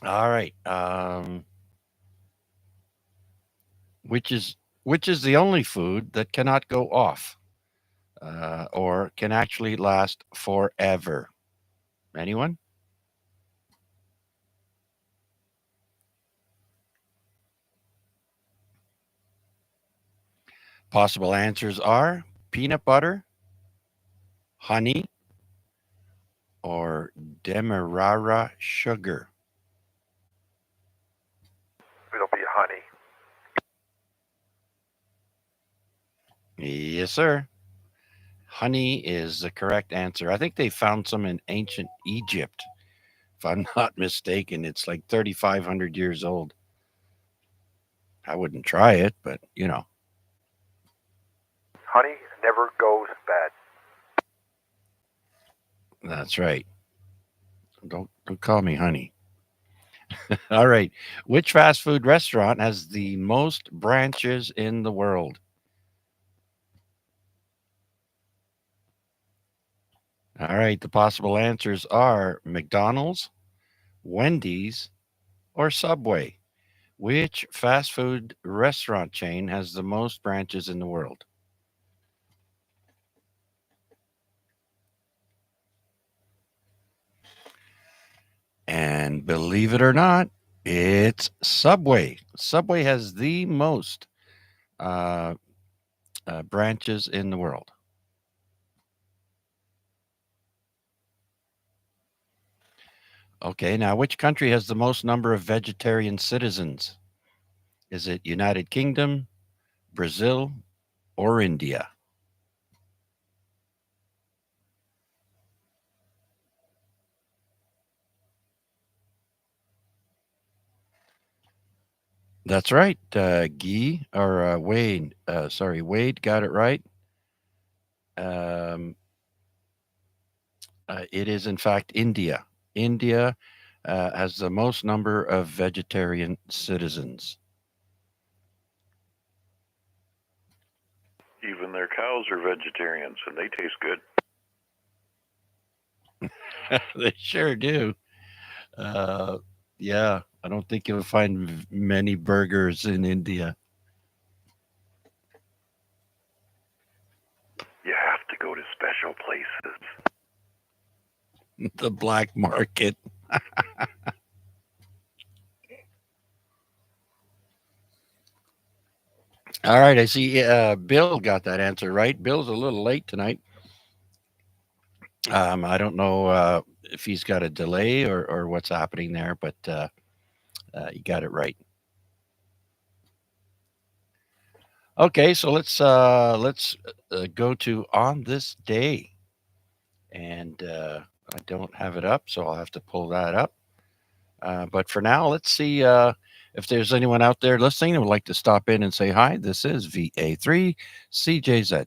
All right. Which is the only food that cannot go off or can actually last forever? Anyone? Possible answers are peanut butter, honey, or demerara sugar. It'll be honey. Yes, sir. Honey is the correct answer. I think they found some in ancient Egypt, if I'm not mistaken. It's like 3,500 years old. I wouldn't try it, but Honey never goes bad. that's right. Don't call me honey. All right. Which fast food restaurant has the most branches in the world? All right. The possible answers are McDonald's, Wendy's, or Subway. Which fast food restaurant chain has the most branches in the world? And believe it or not, it's Subway. Subway has the most uh, branches in the world. Okay, now which country has the most number of vegetarian citizens? Is it United Kingdom, Brazil, or India? That's right. Wade got it right. Um, it is, in fact, India. India has the most number of vegetarian citizens. Even their cows are vegetarians, and they taste good. They sure do. Yeah, I don't think you'll find many burgers in India. You have to go to special places. The black market. All right, I see Bill got that answer right. Bill's a little late tonight. I don't know if he's got a delay or what's happening there, but you got it right. Okay, so let's go to on this day, and I don't have it up, so I'll have to pull that up. But for now, let's see if there's anyone out there listening and would like to stop in and say hi. This is VA3 CJZ.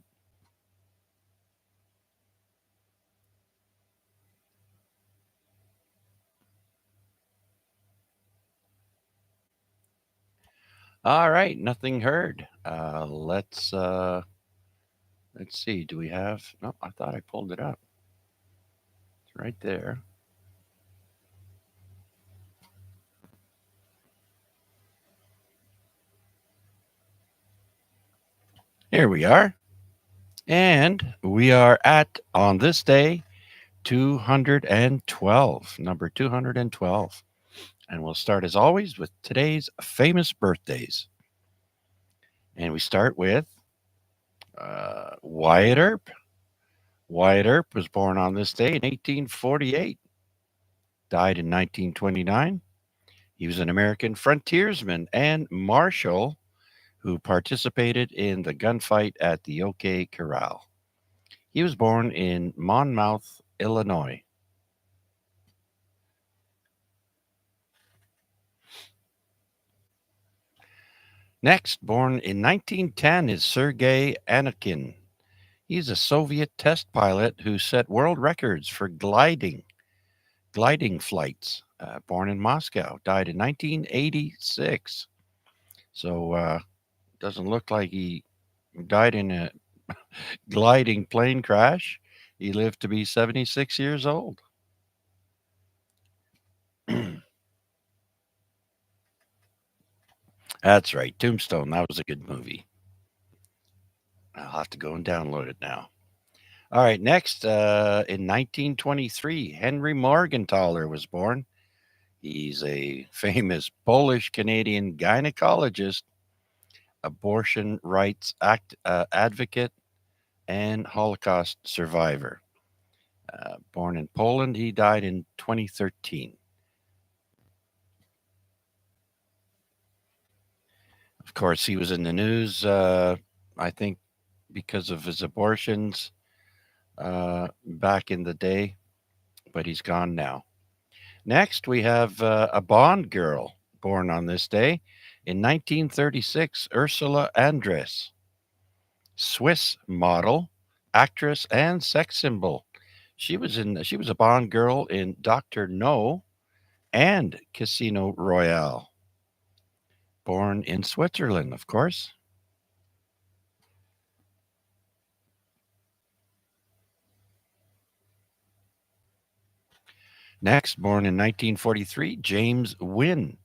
All right, nothing heard. Let's see. Do we have? No, I thought I pulled it up. It's right there. Here we are. And we are at, on this day, 212, number 212. And we'll start, as always, with today's famous birthdays. And we start with Wyatt Earp. Wyatt Earp was born on this day in 1848, died in 1929. He was an American frontiersman and marshal who participated in the gunfight at the OK Corral. He was born in Monmouth, Illinois. Next, born in 1910, is Sergei Anakin. He's a Soviet test pilot who set world records for gliding flights. Born in Moscow, died in 1986. So doesn't look like he died in a gliding plane crash. He lived to be 76 years old. That's right, Tombstone. That was a good movie. I'll have to go and download it now. All right, next, in 1923, Henry Morgenthaler was born. He's a famous Polish Canadian gynecologist, abortion rights advocate, and Holocaust survivor. Born in Poland, he died in 2013. Of course, he was in the news, I think, because of his abortions back in the day, but he's gone now. Next, we have a Bond girl born on this day in 1936, Ursula Andress, Swiss model, actress, and sex symbol. She was a Bond girl in Doctor No and Casino Royale. Born in Switzerland, of course. Next, born in 1943, James Wynne,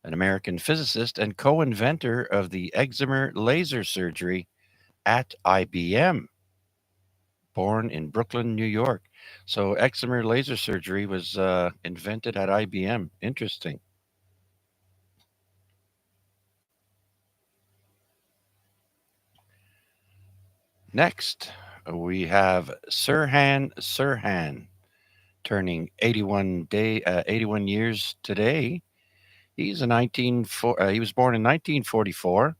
an American physicist and co-inventor of the excimer laser surgery at IBM. Born in Brooklyn, New York. So excimer laser surgery was invented at IBM. Interesting. Next, we have Sirhan Sirhan, turning 81 years today. He was born in 1944,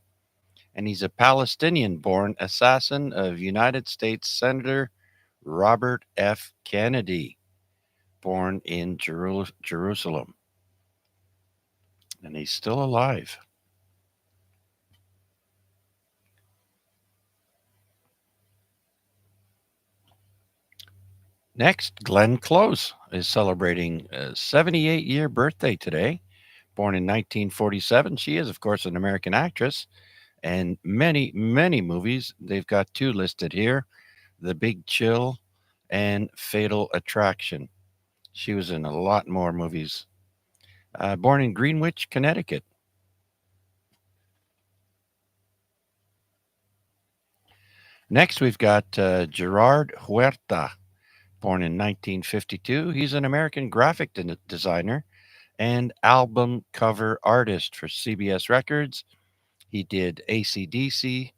and he's a Palestinian-born assassin of United States Senator Robert F. Kennedy, born in Jerusalem, and he's still alive. Next, Glenn Close is celebrating a 78-year birthday today. Born in 1947, she is, of course, an American actress, and many, many movies. They've got two listed here: The Big Chill and Fatal Attraction. She was in a lot more movies. Born in Greenwich, Connecticut. Next, we've got Gerard Huerta, born in 1952. He's an American graphic designer and album cover artist for CBS Records. He did AC/DC,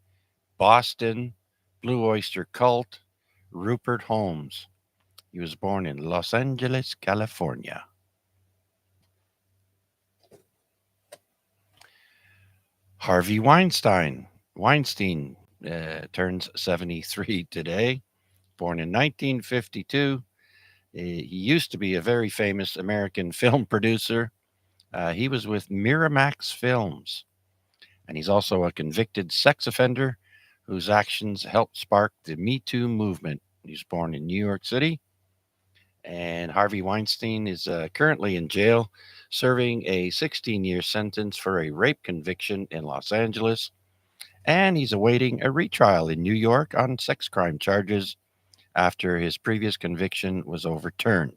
Boston, Blue Oyster Cult, Rupert Holmes. He was born in Los Angeles, California. Harvey Weinstein turns 73 today. Born in 1952. He used to be a very famous American film producer. He was with Miramax Films, and he's also a convicted sex offender whose actions helped spark the Me Too movement. He was born in New York City, and Harvey Weinstein is currently in jail, serving a 16-year sentence for a rape conviction in Los Angeles, and he's awaiting a retrial in New York on sex crime charges after his previous conviction was overturned.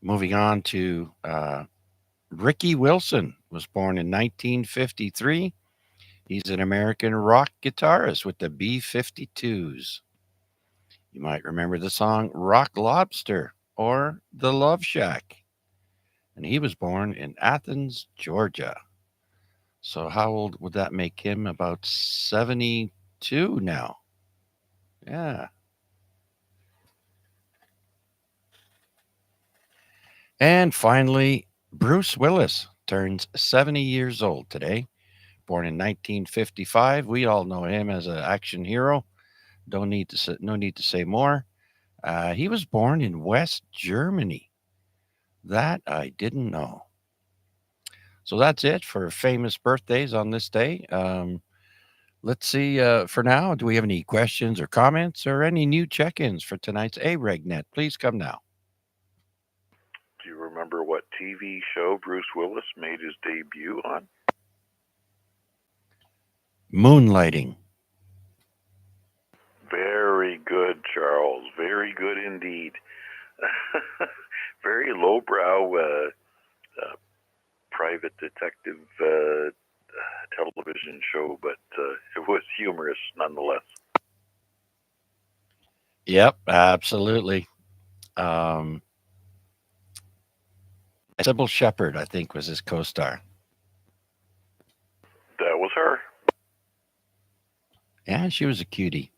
Moving on to Ricky Wilson, was born in 1953. He's an American rock guitarist with the B-52s. You might remember the song Rock Lobster or The Love Shack. And he was born in Athens, Georgia. So how old would that make him? About 72 now. Yeah. And finally, Bruce Willis turns 70 years old today. Born in 1955. We all know him as an action hero. No need to say more. He was born in West Germany. That I didn't know. So that's it for famous birthdays on this day. Let's see. For now, do we have any questions or comments or any new check-ins for tonight's AREG net? Please come now. Do you remember what TV show Bruce Willis made his debut on? Moonlighting. Very good, Charles. Very good indeed. Very lowbrow private detective television show, but it was humorous nonetheless. Yep, absolutely. Sybil Shepherd, I think, was his co-star. That was her. Yeah, she was a cutie.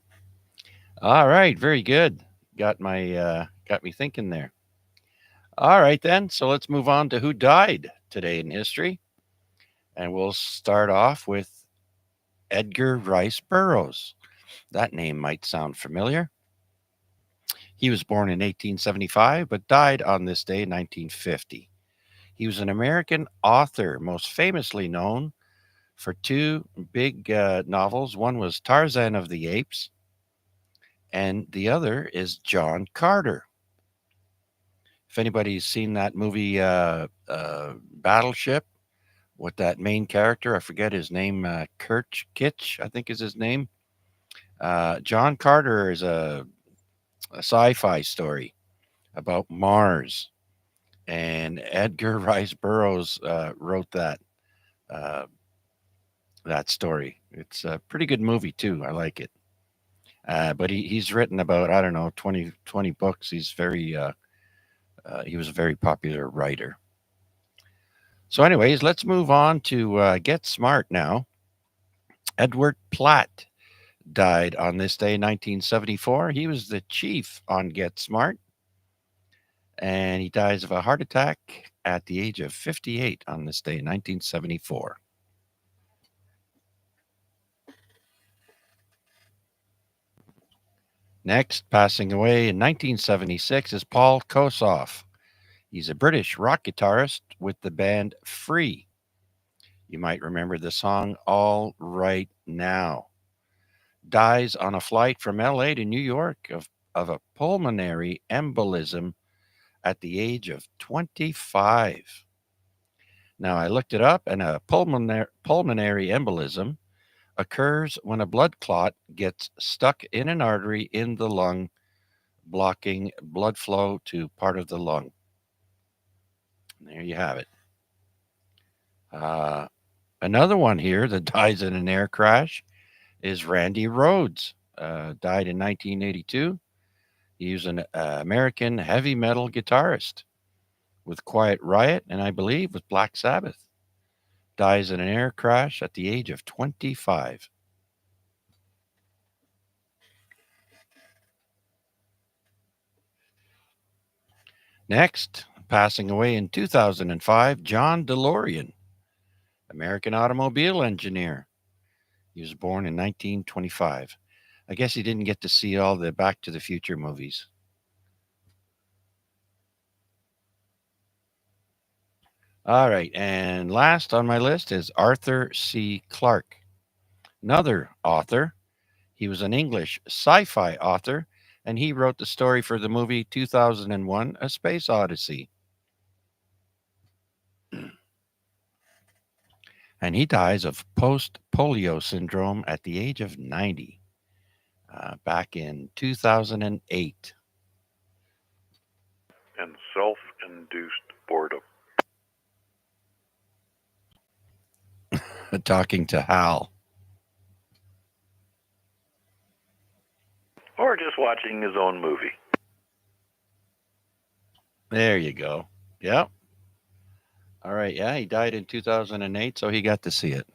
All right, very good. Got me thinking there. All right then, so let's move on to who died today in history, and we'll start off with Edgar Rice Burroughs. That name might sound familiar. He was born in 1875, but died on this day in 1950. He was an American author, most famously known for two big novels. One was Tarzan of the Apes, and the other is John Carter. If anybody's seen that movie, Battleship, with that main character, I forget his name, Kitch, I think is his name. John Carter is a sci-fi story about Mars, and Edgar Rice Burroughs wrote uh, that story. It's a pretty good movie too. I like it. But he's written about, I don't know, 20 books. He's he was a very popular writer. So, anyways, let's move on to Get Smart now. Edward Platt died on this day, 1974. He was the chief on Get Smart, and he dies of a heart attack at the age of 58 on this day, 1974. Next, passing away in 1976 is Paul Kossoff. He's a British rock guitarist with the band Free. You might remember the song All Right Now. Dies on a flight from LA to New York of a pulmonary embolism at the age of 25. Now, I looked it up, and a pulmonary embolism occurs when a blood clot gets stuck in an artery in the lung, blocking blood flow to part of the lung. There you have it. Another one here that dies in an air crash is Randy Rhoads. Died in 1982. He was an American heavy metal guitarist with Quiet Riot and I believe with Black Sabbath. Dies in an air crash at the age of 25. Next, passing away in 2005, John DeLorean, American automobile engineer. He was born in 1925. I guess he didn't get to see all the Back to the Future movies. All right, and last on my list is Arthur C. Clarke, another author. He was an English sci-fi author, and he wrote the story for the movie 2001: A Space Odyssey. And he dies of post-polio syndrome at the age of 90, back in 2008. And self-induced boredom. Talking to Hal. Or just watching his own movie. There you go. Yep. All right. Yeah, he died in 2008, so he got to see it.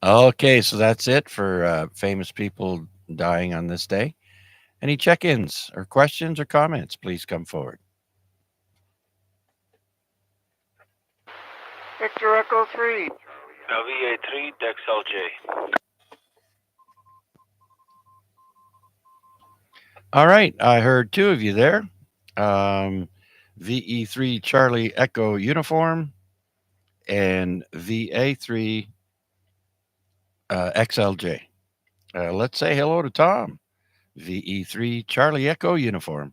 Okay, so that's it for famous people dying on this day. Any check-ins or questions or comments, please come forward. Victor Echo 3. VA3, Dex LJ. All right, I heard two of you there. VE3 Charlie Echo Uniform, and VA3 XLJ. Let's say hello to Tom. VE3 Charlie Echo Uniform.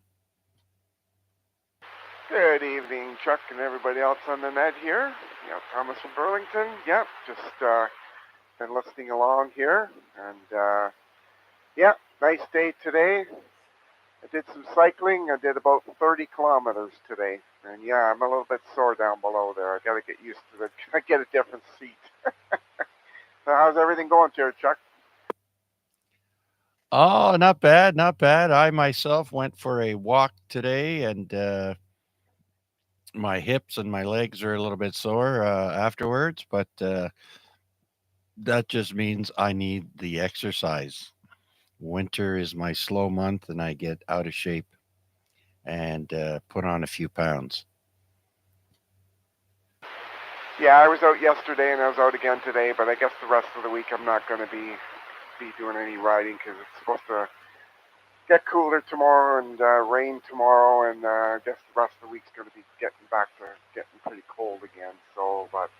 Good evening, Chuck and everybody else on the net here. Yeah, Thomas from Burlington. Yep, just been listening along here. And yeah, nice day today. I did some cycling. I did about 30 kilometers today. And yeah, I'm a little bit sore down below there. I got to get used to it. I get a different seat. So how's everything going here, Chuck? Oh, not bad, not bad. I myself went for a walk today, and my hips and my legs are a little bit sore afterwards, but that just means I need the exercise. Winter is my slow month, and I get out of shape and put on a few pounds. Yeah, I was out yesterday and I was out again today, but I guess the rest of the week I'm not going to be doing any riding because it's supposed to get cooler tomorrow and rain tomorrow, and I guess the rest of the week's going to be getting back to getting pretty cold again. So, but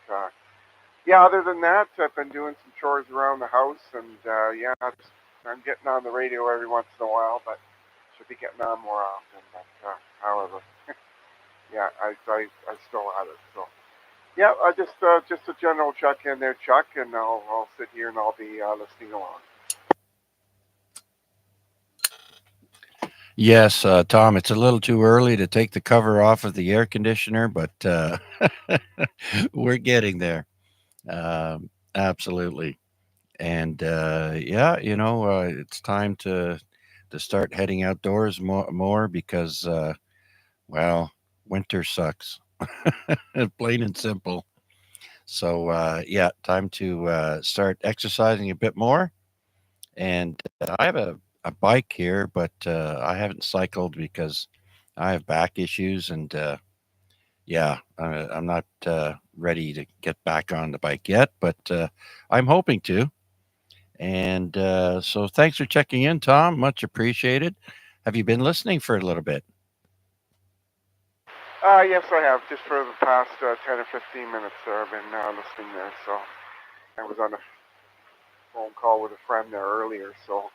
yeah, other than that, I've been doing some chores around the house, and yeah, I'm getting on the radio every once in a while, but should be getting on more often. But however, yeah, I still have it. So yeah, I just a general check in there, Chuck, and I'll sit here and I'll be listening along. Yes, Tom, it's a little too early to take the cover off of the air conditioner, but we're getting there. Absolutely. And yeah, it's time to start heading outdoors more because, well, winter sucks, plain and simple. So yeah, time to start exercising a bit more. And I have a bike here, but I haven't cycled because I have back issues, and yeah, I'm not ready to get back on the bike yet, but I'm hoping to. And so thanks for checking in, Tom. Much appreciated. Have you been listening for a little bit? Yes, I have. Just for the past 10 or 15 minutes there, I've been listening there. So I was on a phone call with a friend there earlier, so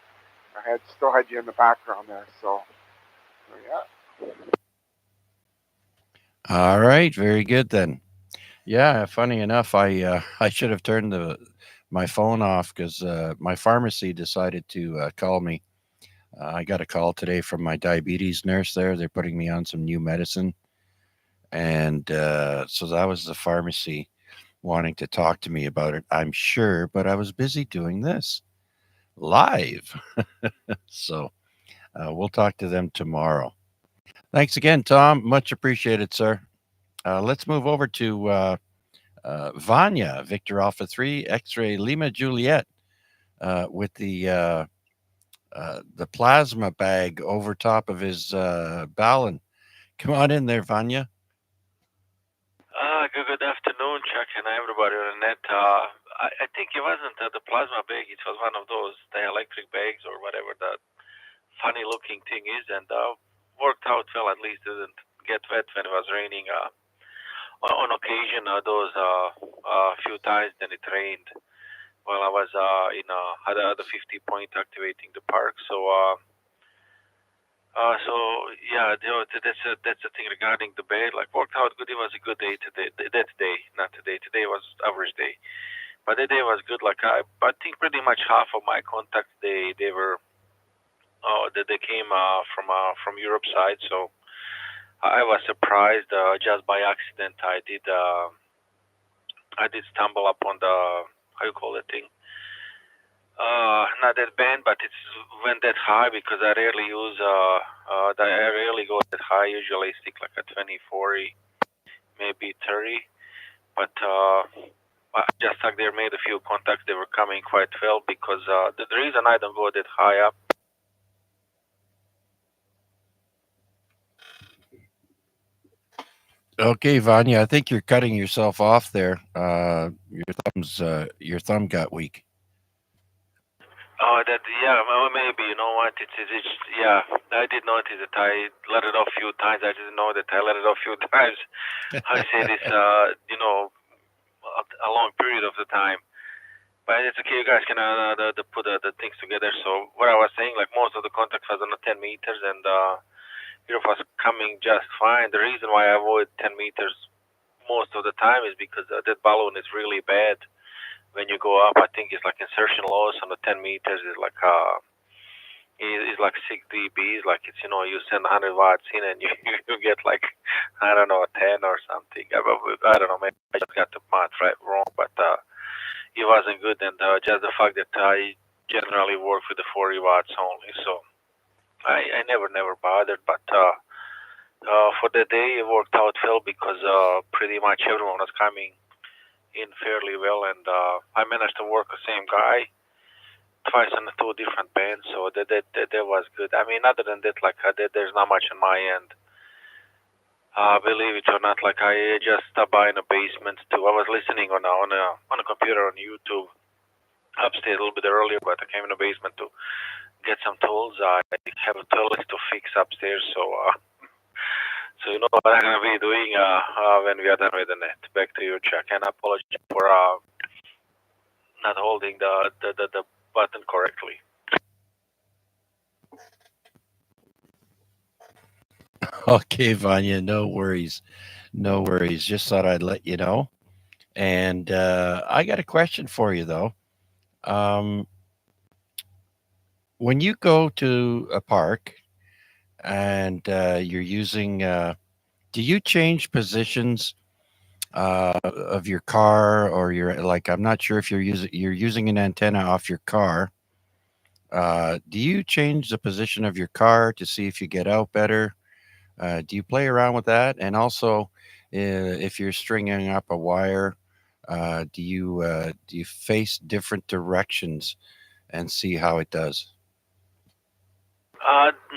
I still had you in the background there. So yeah. All right, very good then. Yeah, funny enough, I should have turned my phone off because my pharmacy decided to call me. I got a call today from my diabetes nurse there. They're putting me on some new medicine. And so that was the pharmacy wanting to talk to me about it, I'm sure, but I was busy doing this live. So we'll talk to them tomorrow. Thanks again, Tom. Much appreciated, sir. Let's move over to Vanya, Victor Alpha 3, X Ray Lima Juliet, with the plasma bag over top of his ballon. Come on in there, Vanya. Good afternoon, Chuck, and everybody on the net. I think it wasn't the plasma bag. It was one of those dielectric bags or whatever that funny-looking thing is, and worked out well. At least didn't get wet when it was raining. On occasion, those few times, then it rained while I was had a 50 point activating the park. So yeah, that's the thing regarding the bed. Like worked out good. It was a good day today. That day, not today. Today was average day, but that day was good. Like I think pretty much half of my contacts they were they came from Europe side. So I was surprised. Just by accident, I did stumble upon the how you call it thing. Not that band, but it's went that high because I rarely use I rarely go that high. Usually I stick like a 20, 40, maybe 30. But I just stuck there, made a few contacts. They were coming quite well because the reason I don't go that high up. Okay, Vanya, I think you're cutting yourself off there. Your thumb got weak. Oh, that yeah, well, maybe you know what? It's yeah. I did notice that I let it off a few times. I didn't know that I let it off a few times. I say this, a long period of the time. But it's okay. You guys can put the things together. So what I was saying, like most of the contact was on the 10 meters, and it was coming just fine. The reason why I avoid 10 meters most of the time is because that balloon is really bad when you go up. I think it's like insertion loss on the 10 meters is like is like 6 dBs. Like it's you send 100 watts in and you get like I don't know 10 or something. I don't know. Maybe I just got the math right wrong, but it wasn't good. And just the fact that I generally work with the 40 watts only, so I never bothered. But for the day it worked out well because pretty much everyone was coming in fairly well, and I managed to work the same guy twice on the two different bands, so that was good. I mean, other than that, like there's not much on my end. Believe it or not, like I just stopped by in a basement too. I was listening on a computer on YouTube upstairs a little bit earlier, but I came in the basement to get some tools. I have a toilet to fix upstairs, so you know what I'm gonna be doing when we are done with the net. Back to you, Chuck, and I apologize for not holding the button correctly. Okay, Vanya, no worries. No worries. Just thought I'd let you know. And I got a question for you, though. Um, when you go to a park and you're using, do you change positions of your car or your like? I'm not sure if you're using an antenna off your car. Do you change the position of your car to see if you get out better? Do you play around with that? And also, if you're stringing up a wire, do you face different directions and see how it does?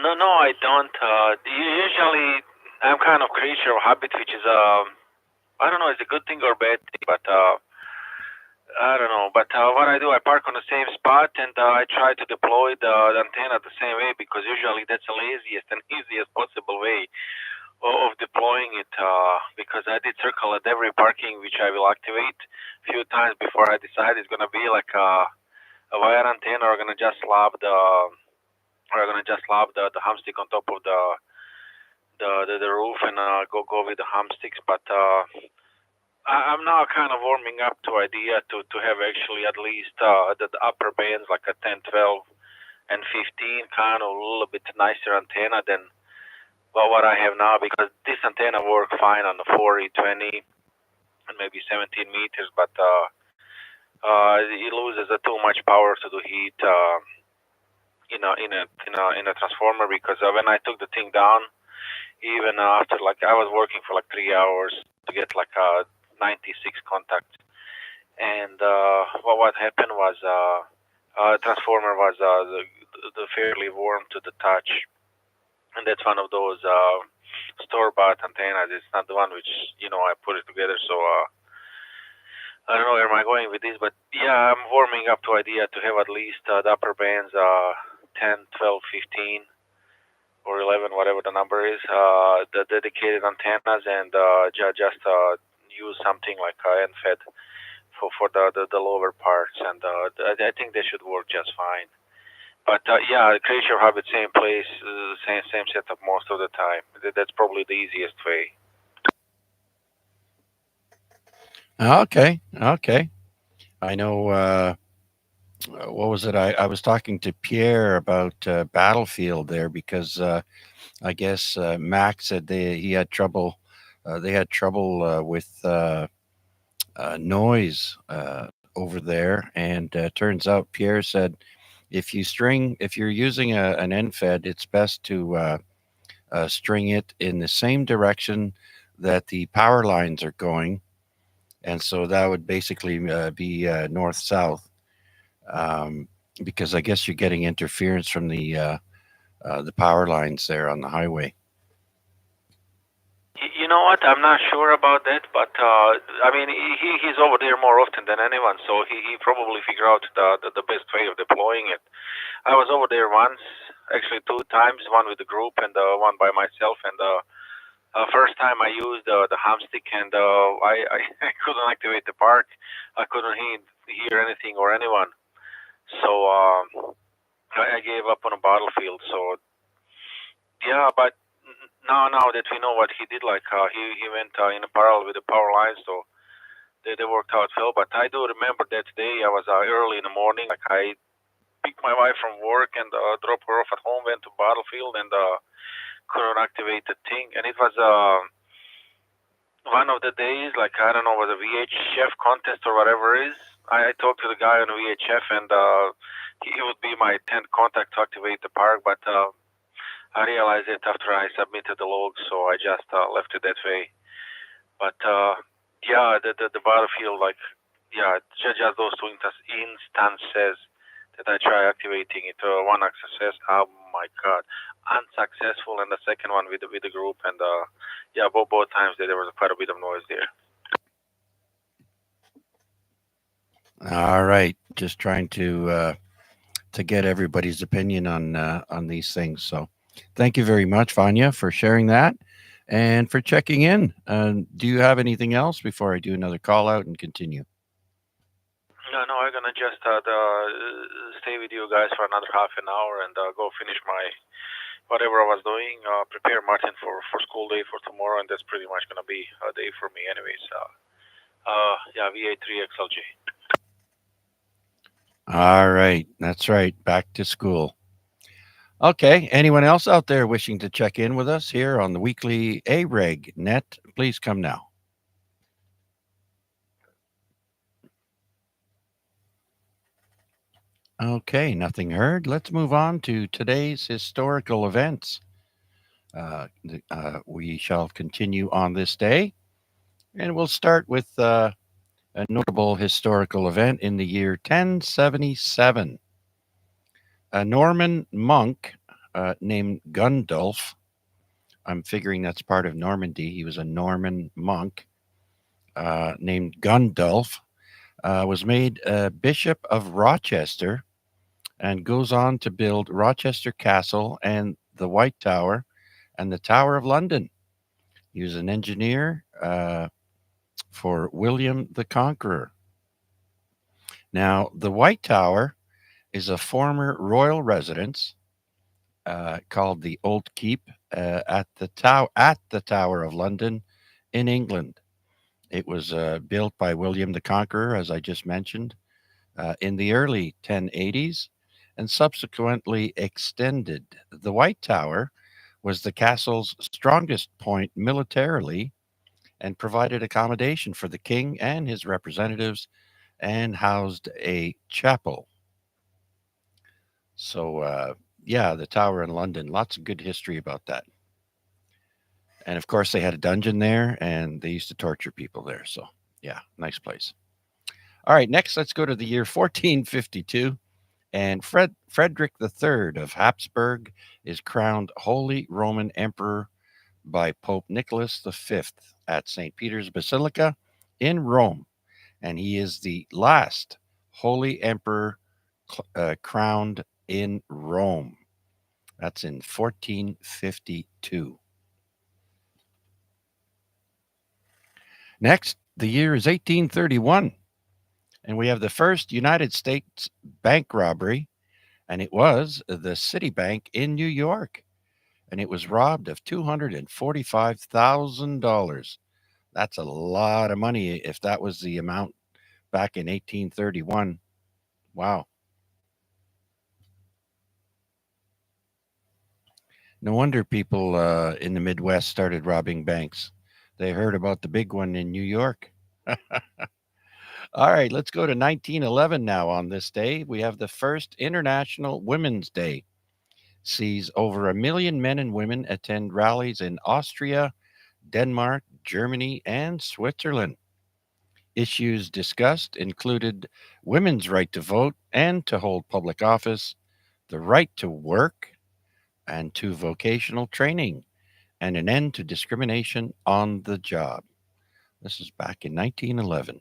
No, I don't. Usually, I'm kind of creature of habit, which is I don't know, it's a good thing or bad thing, but I don't know. But what I do, I park on the same spot and I try to deploy the antenna the same way because usually that's the laziest and easiest possible way of deploying it. Because I did circle at every parking which I will activate a few times before I decide it's gonna be like a wire antenna or gonna just slap the hamstick on top of the roof and go with the hamsticks. But I'm now kind of warming up to idea to have actually at least the upper bands like a 10, 12, and 15 kind of a little bit nicer antenna than what I have now because this antenna works fine on the 40, 20, and maybe 17 meters, but it loses too much power to the heat in a transformer because when I took the thing down, even after like I was working for like 3 hours to get like 96 contacts, and what happened was transformer was the fairly warm to the touch, and that's one of those store-bought antennas. It's not the one which I put it together. So I don't know where am I going with this, but yeah, I'm warming up to idea to have at least the upper bands 10, 12, 15, or 11, whatever the number is, the dedicated antennas, and just use something like NFED for the lower parts, and I think they should work just fine. But yeah, creature habit, same place, same setup most of the time. That's probably the easiest way. Okay, okay. I know. What was it? I was talking to Pierre about Battlefield there because I guess Max said he had trouble. They had trouble with noise over there, and turns out Pierre said if you're using an NFED, it's best to string it in the same direction that the power lines are going, and so that would basically be north south, um, because I guess you're getting interference from the power lines there on the highway. You know what? I'm not sure about that, but I mean, he's over there more often than anyone, so he probably figured out the best way of deploying it. I was over there once, actually two times, one with the group and one by myself. And first time I used the hamstick, and I couldn't activate the park. I couldn't hear anything or anyone. So I gave up on a battlefield. So yeah, but now that we know what he did, like he went in a parallel with the power lines, so they worked out well. But I do remember that day. I was early in the morning, like I picked my wife from work and dropped her off at home, went to battlefield, and couldn't activate the thing. And it was one of the days, like I don't know, was a VHF contest or whatever it is. I talked to the guy on VHF, and he would be my 10th contact to activate the park, but I realized it after I submitted the log, so I just left it that way. But yeah, the battlefield, like, yeah, just those two instances that I try activating it. One success, oh my god, unsuccessful, and the second one with the group, and yeah, both times there was quite a bit of noise there. All right, just trying to get everybody's opinion on these things. So, thank you very much, Vanya, for sharing that and for checking in. Do you have anything else before I do another call out and continue? No, I'm gonna just stay with you guys for another half an hour and go finish my whatever I was doing. Prepare Martin for school day for tomorrow, and that's pretty much gonna be a day for me, anyways. Yeah, VA3 XLJ. All right, that's right. Back to school. Okay, anyone else out there wishing to check in with us here on the weekly AREG net, please come now. Okay, nothing heard. Let's move on to today's historical events. We shall continue on this day, and we'll start with a notable historical event in the year 1077. A Norman monk named Gundulf, I'm figuring that's part of Normandy. He was a Norman monk named Gundulf, was made Bishop of Rochester and goes on to build Rochester Castle and the White Tower and the Tower of London. He was an engineer for William the Conqueror. Now, the White Tower is a former royal residence called the Old Keep at the Tower of London in England. It was built by William the Conqueror, as I just mentioned, in the early 1080s and subsequently extended. The White Tower was the castle's strongest point militarily and provided accommodation for the king and his representatives and housed a chapel. So, yeah, the tower in London, lots of good history about that. And of course, they had a dungeon there and they used to torture people there. So, yeah, nice place. All right, next, let's go to the year 1452. And Frederick III of Habsburg is crowned Holy Roman Emperor by Pope Nicholas V at St. Peter's Basilica in Rome. And he is the last Holy Emperor crowned in Rome. That's in 1452. Next, the year is 1831. And we have the first United States bank robbery, and it was the Citibank in New York. And it was robbed of $245,000. That's a lot of money if that was the amount back in 1831. Wow. No wonder people in the Midwest started robbing banks. They heard about the big one in New York. All right, let's go to 1911 now. On this day, we have the first International Women's Day. Sees over 1 million men and women attend rallies in Austria, Denmark, Germany, and Switzerland. Issues discussed included women's right to vote and to hold public office, the right to work, and to vocational training, and an end to discrimination on the job. This is back in 1911.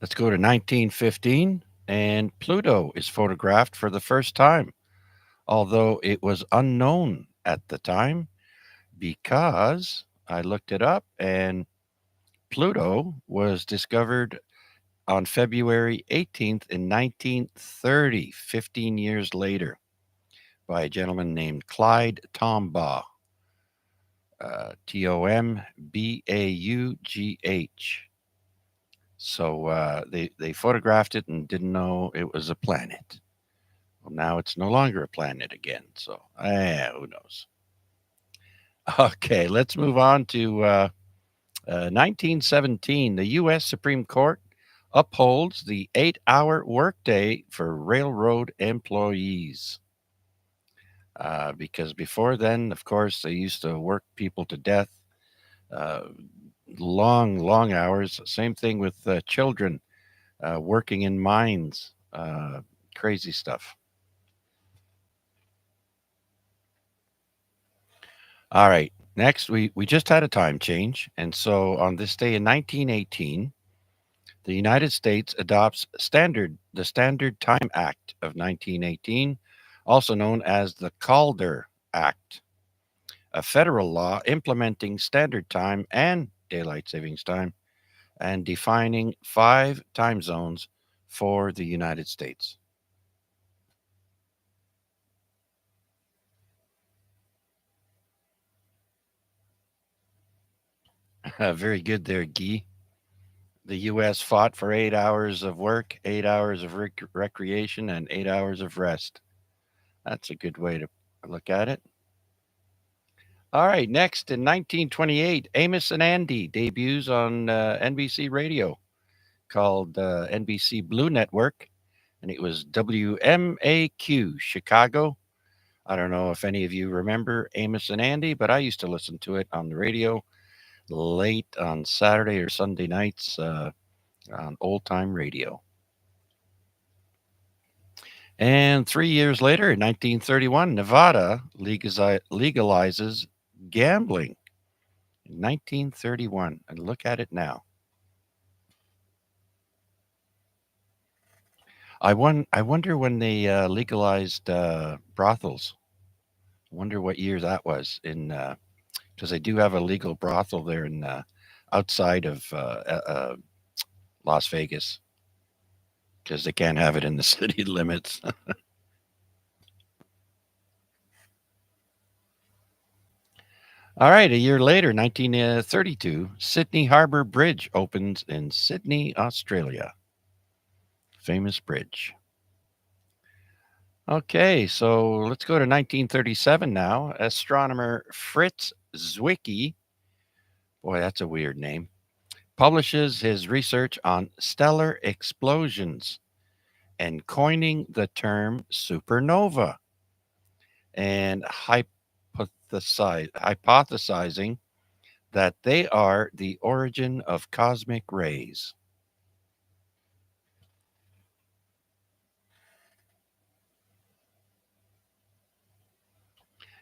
Let's go to 1915, and Pluto is photographed for the first time, although it was unknown at the time because I looked it up and Pluto was discovered on February 18th in 1930, 15 years later, by a gentleman named Clyde Tombaugh, Tombaugh. So they photographed it and didn't know it was a planet. Well, now it's no longer a planet again. So who knows? Okay, let's move on to 1917. The U.S. Supreme Court upholds the 8-hour workday for railroad employees. Because before then, of course, they used to work people to death, uh, long, long hours. Same thing with children working in mines, crazy stuff. All right. Next, we just had a time change. And so on this day in 1918, the United States adopts the Standard Time Act of 1918, also known as the Calder Act, a federal law implementing standard time and daylight savings time and defining 5 time zones for the United States. Very good there, Guy. The U.S. fought for 8 hours of work, 8 hours of recreation, and 8 hours of rest. That's a good way to look at it. All right, next in 1928, Amos and Andy debuts on NBC Radio called NBC Blue Network, and it was WMAQ Chicago. I don't know if any of you remember Amos and Andy, but I used to listen to it on the radio late on Saturday or Sunday nights on old time radio. And 3 years later, in 1931, Nevada legalizes gambling. In 1931, and look at it now. I wonder when they legalized brothels. I wonder what year that was in because they do have a legal brothel there in outside of Las Vegas because they can't have it in the city limits. All right, a year later, 1932, Sydney Harbour Bridge opens in Sydney, Australia. Famous bridge. Okay, so let's go to 1937 now. Astronomer Fritz Zwicky, boy, that's a weird name, publishes his research on stellar explosions and coining the term supernova and hypothesizing that they are the origin of cosmic rays.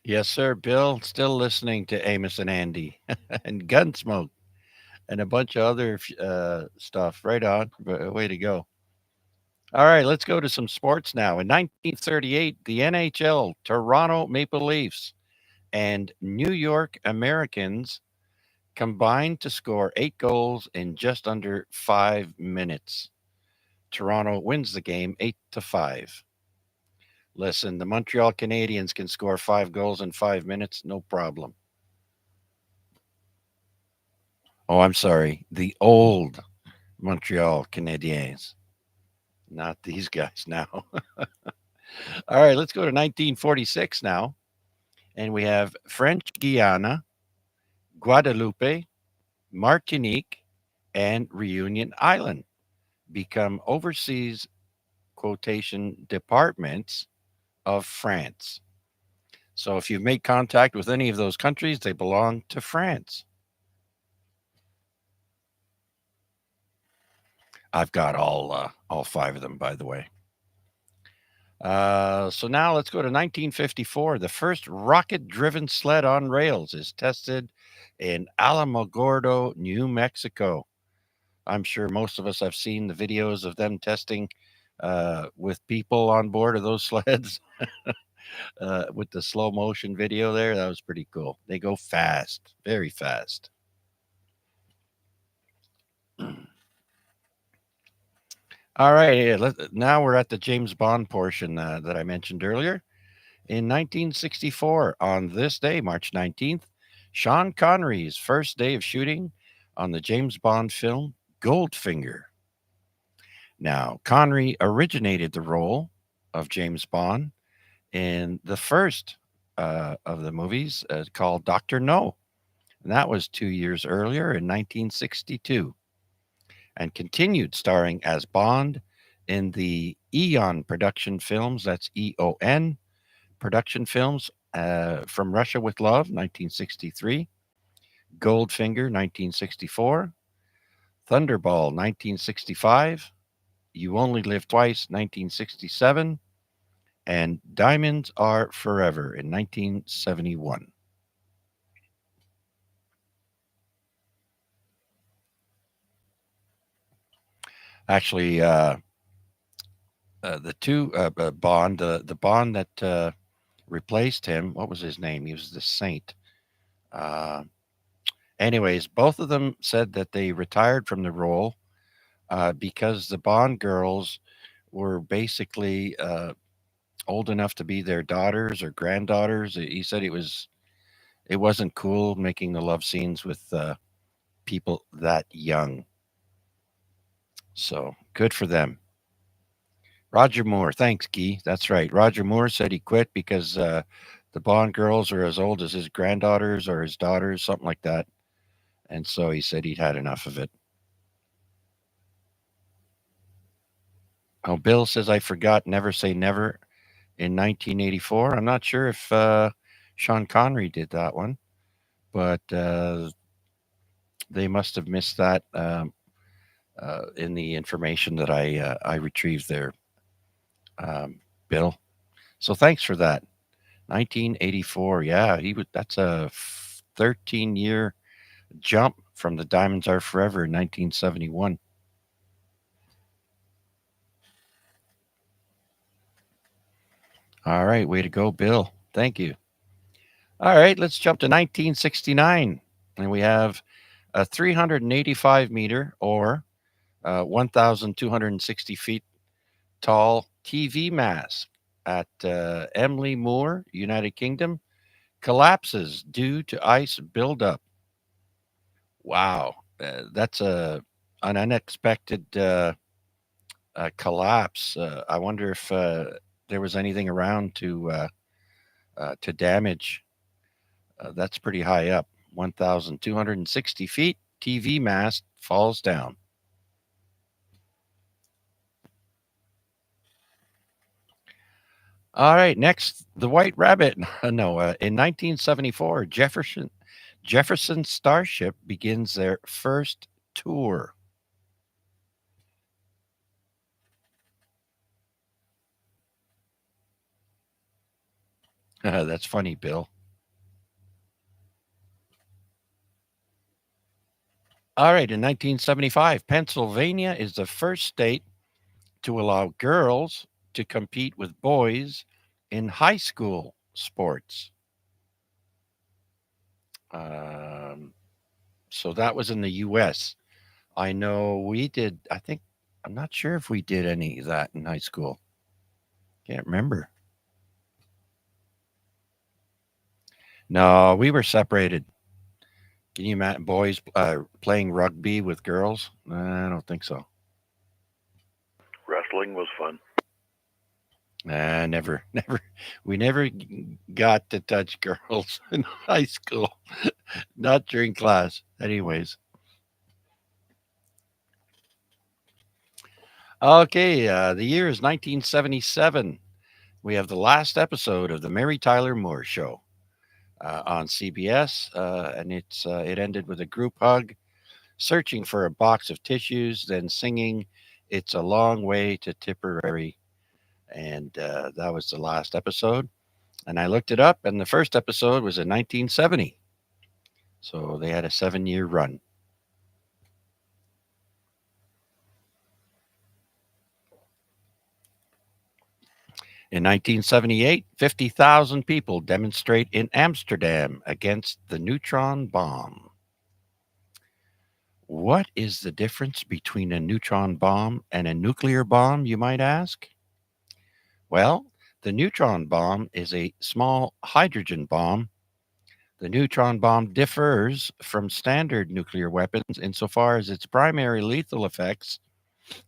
Yes, sir, Bill. Still listening to Amos and Andy and Gunsmoke and a bunch of other stuff. Right on. Way to go. All right, let's go to some sports now. In 1938, the NHL, Toronto Maple Leafs, and New York Americans combined to score 8 goals in just under 5 minutes. Toronto wins the game 8-5. Listen, the Montreal Canadiens can score 5 goals in 5 minutes, no problem. Oh, I'm sorry. The old Montreal Canadiens, not these guys now. All right, let's go to 1946 now. And we have French Guiana, Guadeloupe, Martinique, and Reunion Island become overseas quotation departments of France. So if you've made contact with any of those countries, they belong to France. I've got all 5 of them, by the way. So now let's go to 1954. The first rocket-driven sled on rails is tested in Alamogordo, New Mexico. I'm sure most of us have seen the videos of them testing with people on board of those sleds with the slow motion video there. That was pretty cool. They go fast, very fast. All right, now we're at the James Bond portion that I mentioned earlier. In 1964, on this day, March 19th, Sean Connery's first day of shooting on the James Bond film Goldfinger. Now, Connery originated the role of James Bond in the first of the movies called Dr. No. And that was 2 years earlier in 1962, and continued starring as Bond in the Eon production films. That's EON production films from Russia with Love, 1963, Goldfinger, 1964, Thunderball, 1965, You Only Live Twice, 1967, and Diamonds Are Forever in 1971. Actually, the two Bond, the Bond that replaced him, what was his name? He was the Saint. Anyways, both of them said that they retired from the role because the Bond girls were basically old enough to be their daughters or granddaughters. He said it wasn't cool making the love scenes with people that young. So good for them. Roger Moore, thanks, Guy. That's right. Roger Moore said he quit because the Bond girls are as old as his granddaughters or his daughters, something like that. And so he said he'd had enough of it. Oh, Bill says I forgot Never Say Never in 1984. I'm not sure if Sean Connery did that one, but they must have missed that in the information that I retrieved there, Bill. So thanks for that. 1984. Yeah, that's a 13-year jump from the Diamonds Are Forever in 1971. All right, way to go, Bill. Thank you. All right, let's jump to 1969. And we have a 385 meter or 1,260 feet tall TV mast at Emley Moor, United Kingdom, collapses due to ice buildup. Wow, that's an unexpected collapse. I wonder if there was anything around to damage. That's pretty high up. 1,260 feet. TV mast falls down. All right, next, the White Rabbit. No, in 1974, Jefferson Starship begins their first tour. That's funny, Bill. All right, in 1975, Pennsylvania is the first state to allow girls to compete with boys in high school sports. So that was in the U.S. I know we did, I'm not sure if we did any of that in high school. Can't remember. No, we were separated. Can you imagine boys playing rugby with girls? I don't think so. Wrestling was fun. Never. We never got to touch girls in high school. Not during class. Anyways. Okay, the year is 1977. We have the last episode of the Mary Tyler Moore Show on CBS, and it ended with a group hug, searching for a box of tissues, then singing "It's a Long Way to Tipperary." And that was the last episode. And I looked it up, and the first episode was in 1970. So they had a 7-year run. In 1978, 50,000 people demonstrate in Amsterdam against the neutron bomb. What is the difference between a neutron bomb and a nuclear bomb, you might ask? Well, the neutron bomb is a small hydrogen bomb. The neutron bomb differs from standard nuclear weapons insofar as its primary lethal effects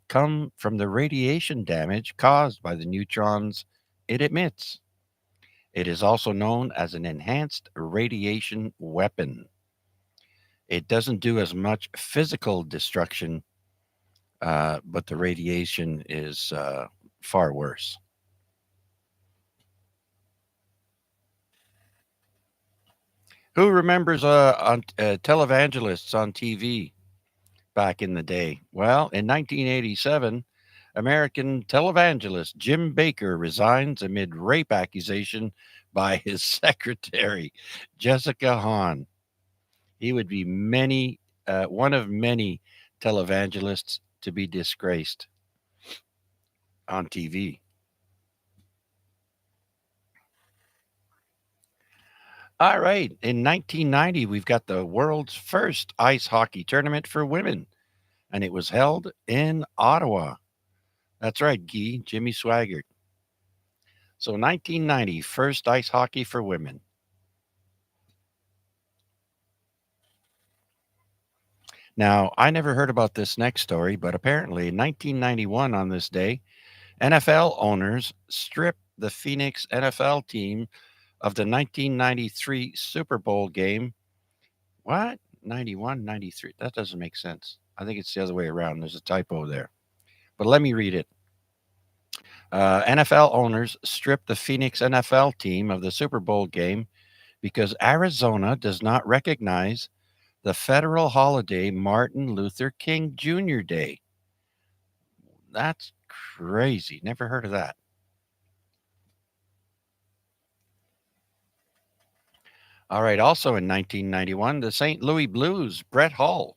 come from the radiation damage caused by the neutrons it emits. It is also known as an enhanced radiation weapon. It doesn't do as much physical destruction, but the radiation is far worse. Who remembers televangelists on TV back in the day? Well, in 1987, American televangelist Jim Baker resigns amid rape accusation by his secretary, Jessica Hahn. He would be one of many televangelists to be disgraced on TV. All right. In 1990, we've got the world's first ice hockey tournament for women, and it was held in Ottawa. That's right, Guy, Jimmy Swaggart. So 1990, first ice hockey for women. Now, I never heard about this next story, but apparently in 1991 on this day, NFL owners stripped the Phoenix NFL team of the 1993 Super Bowl game. What? 91, 93? That doesn't make sense. I think it's the other way around. There's a typo there. But let me read it. NFL owners stripped the Phoenix NFL team of the Super Bowl game because Arizona does not recognize the federal holiday Martin Luther King Jr. Day. That's crazy. Never heard of that. All right. Also in 1991, the St. Louis Blues' Brett Hull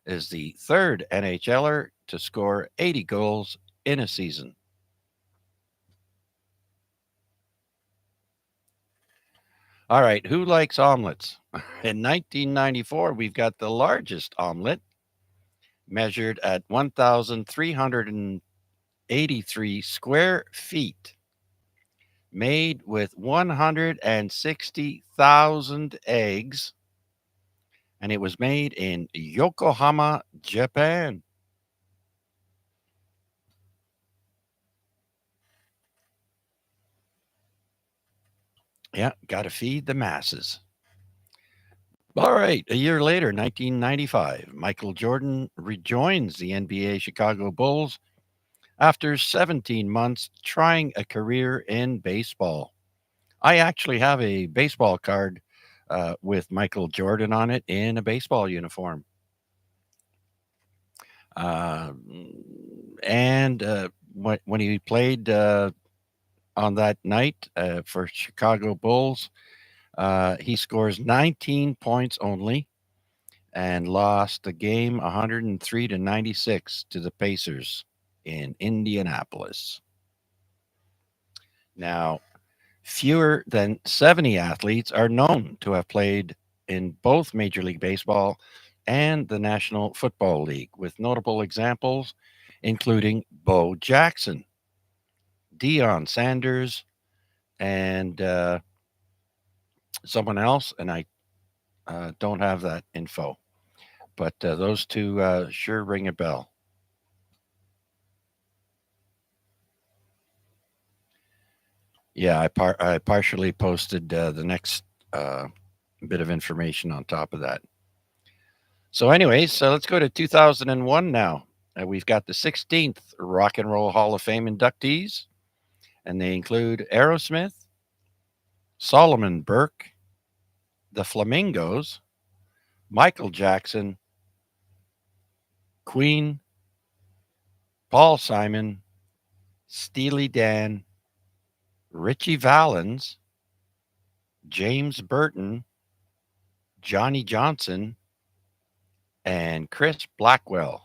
is the third NHLer to score 80 goals in a season. All right. Who likes omelets? In 1994, we've got the largest omelet measured at 1,383 square feet, made with 160,000 eggs, and it was made in Yokohama, Japan. Yeah, got to feed the masses. All right, a year later, 1995, Michael Jordan rejoins the NBA Chicago Bulls after 17 months trying a career in baseball. I actually have a baseball card with Michael Jordan on it in a baseball uniform. When he played on that night for Chicago Bulls, he scores 19 points only and lost the game 103-96 to the Pacers in Indianapolis. Now, fewer than 70 athletes are known to have played in both Major League Baseball and the National Football League, with notable examples including Bo Jackson, Deion Sanders, and someone else, and I don't have that info. But those two sure ring a bell. Yeah, I partially posted the next bit of information on top of that. So, anyways, so let's go to 2001 now. We've got the 16th Rock and Roll Hall of Fame inductees, and they include Aerosmith, Solomon Burke, the Flamingos, Michael Jackson, Queen, Paul Simon, Steely Dan, Richie Valens, James Burton, Johnny Johnson, and Chris Blackwell.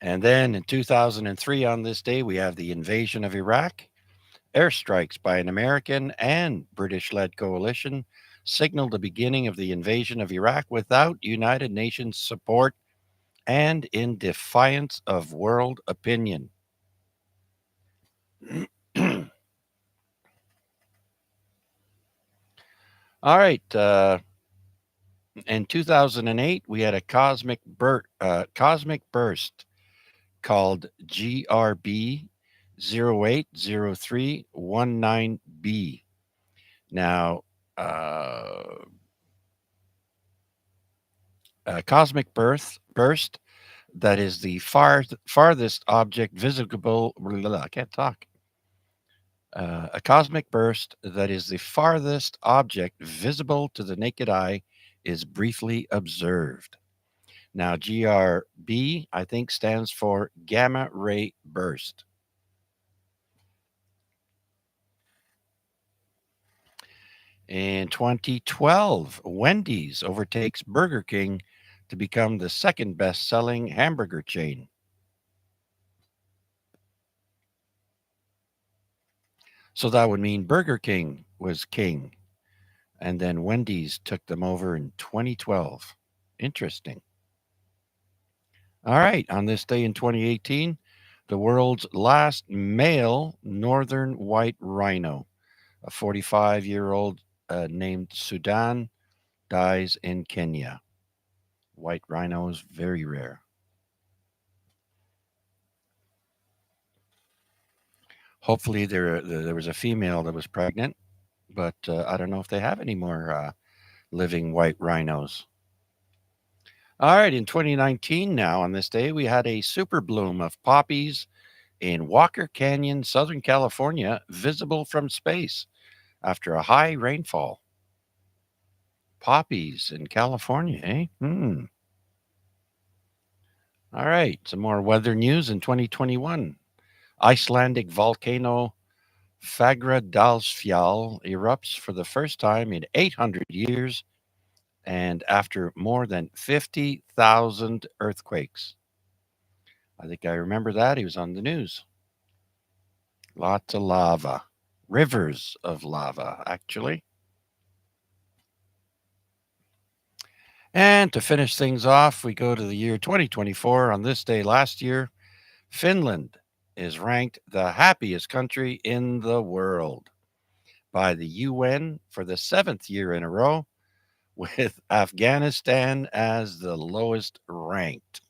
And then in 2003, on this day, we have the invasion of Iraq. Airstrikes by an American and British led coalition signaled the beginning of the invasion of Iraq without United Nations support and in defiance of world opinion. All right. In 2008, we had a cosmic burst called GRB 080319b. Now, a cosmic burst that is the farthest object visible. I can't talk. A cosmic burst that is the farthest object visible to the naked eye is briefly observed. Now, GRB, I think, stands for gamma ray burst. In 2012, Wendy's overtakes Burger King to become the second best selling hamburger chain. So that would mean Burger King was king, and then Wendy's took them over in 2012. Interesting. All right, on this day in 2018, the world's last male northern white rhino, a 45-year-old named Sudan, dies in Kenya. White rhinos, very rare. Hopefully there was a female that was pregnant, but I don't know if they have any more living white rhinos. All right, in 2019 now, on this day, we had a super bloom of poppies in Walker Canyon, Southern California, visible from space after a high rainfall. Poppies in California, eh? All right, some more weather news in 2021. Icelandic volcano Fagradalsfjall erupts for the first time in 800 years and after more than 50,000 earthquakes. I think I remember that. He was on the news. Lots of lava. Rivers of lava, actually. And to finish things off, we go to the year 2024. On this day last year, Finland is ranked the happiest country in the world by the UN for the 7th year in a row, with Afghanistan as the lowest ranked.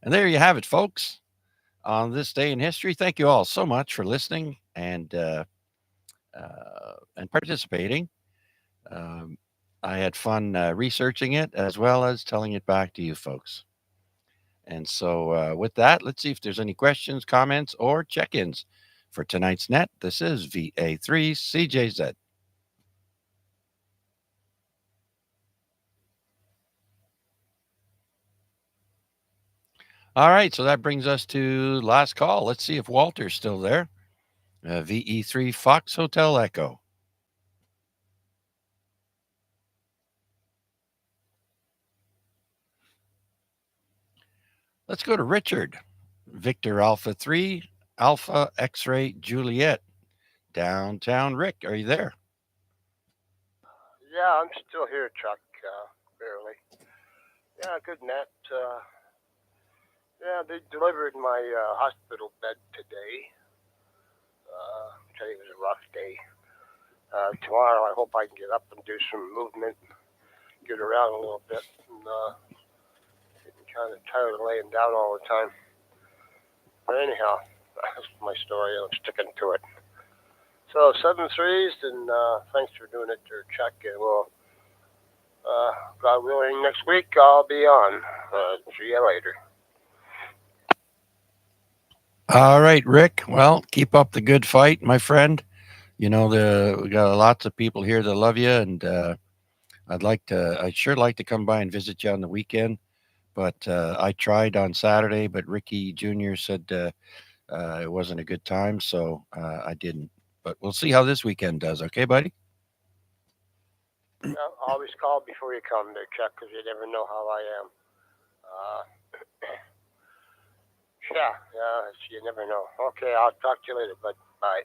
And there you have it, folks, on this day in history. Thank you all so much for listening and participating. I had fun researching it as well as telling it back to you folks. And so with that, let's see if there's any questions, comments, or check-ins for tonight's net. This is VA3CJZ. All right, so that brings us to last call. Let's see if Walter's still there. VE3 Fox Hotel Echo. Let's go to Richard. Victor Alpha 3, Alpha X-Ray Juliet. Downtown Rick, are you there? Yeah, I'm still here, Chuck, barely. Yeah, good net. Yeah, they delivered my hospital bed today. Today was a rough day. Tomorrow I hope I can get up and do some movement, get around a little bit, and getting kind of tired of laying down all the time. But anyhow, that's my story. I'm sticking to it. So 7 threes, and thanks for doing it there, Chuck. And we'll, God willing, next week I'll be on. See you later. All right, Rick. Well, keep up the good fight, my friend. You know, we got lots of people here that love you, and I'd sure like to come by and visit you on the weekend, but I tried on Saturday, but Ricky Jr. said it wasn't a good time, so I didn't. But we'll see how this weekend does. Okay, buddy? Always call before you come there, Chuck, because you never know how I am. Yeah, you never know. Okay, I'll talk to you later, bud. Bye.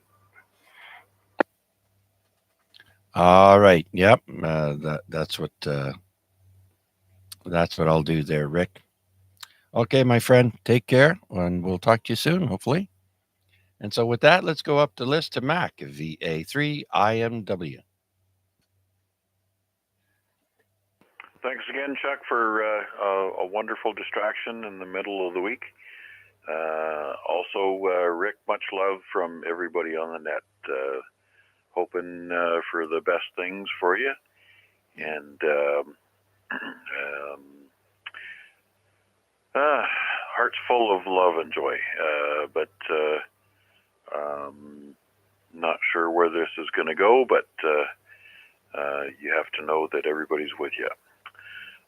All right. Yep. That's what I'll do there, Rick. Okay, my friend. Take care, and we'll talk to you soon, hopefully. And so, with that, let's go up the list to Mac VA3 IMW. Thanks again, Chuck, for a wonderful distraction in the middle of the week. Also, Rick, much love from everybody on the net. Hoping for the best things for you. And heart's full of love and joy. But not sure where this is going to go, but you have to know that everybody's with you.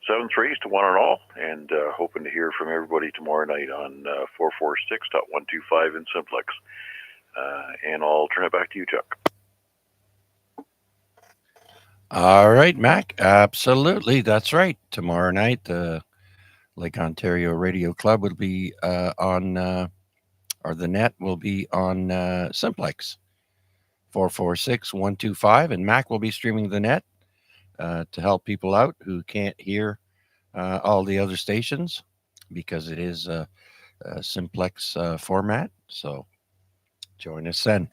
7-3 to one and all, and hoping to hear from everybody tomorrow night on 446.125 in Simplex. And I'll turn it back to you, Chuck. All right, Mac. Absolutely. That's right. Tomorrow night, the Lake Ontario Radio Club will be on, or the net will be on Simplex 446.125. And Mac will be streaming the net to help people out who can't hear all the other stations because it is a Simplex format. So join us then.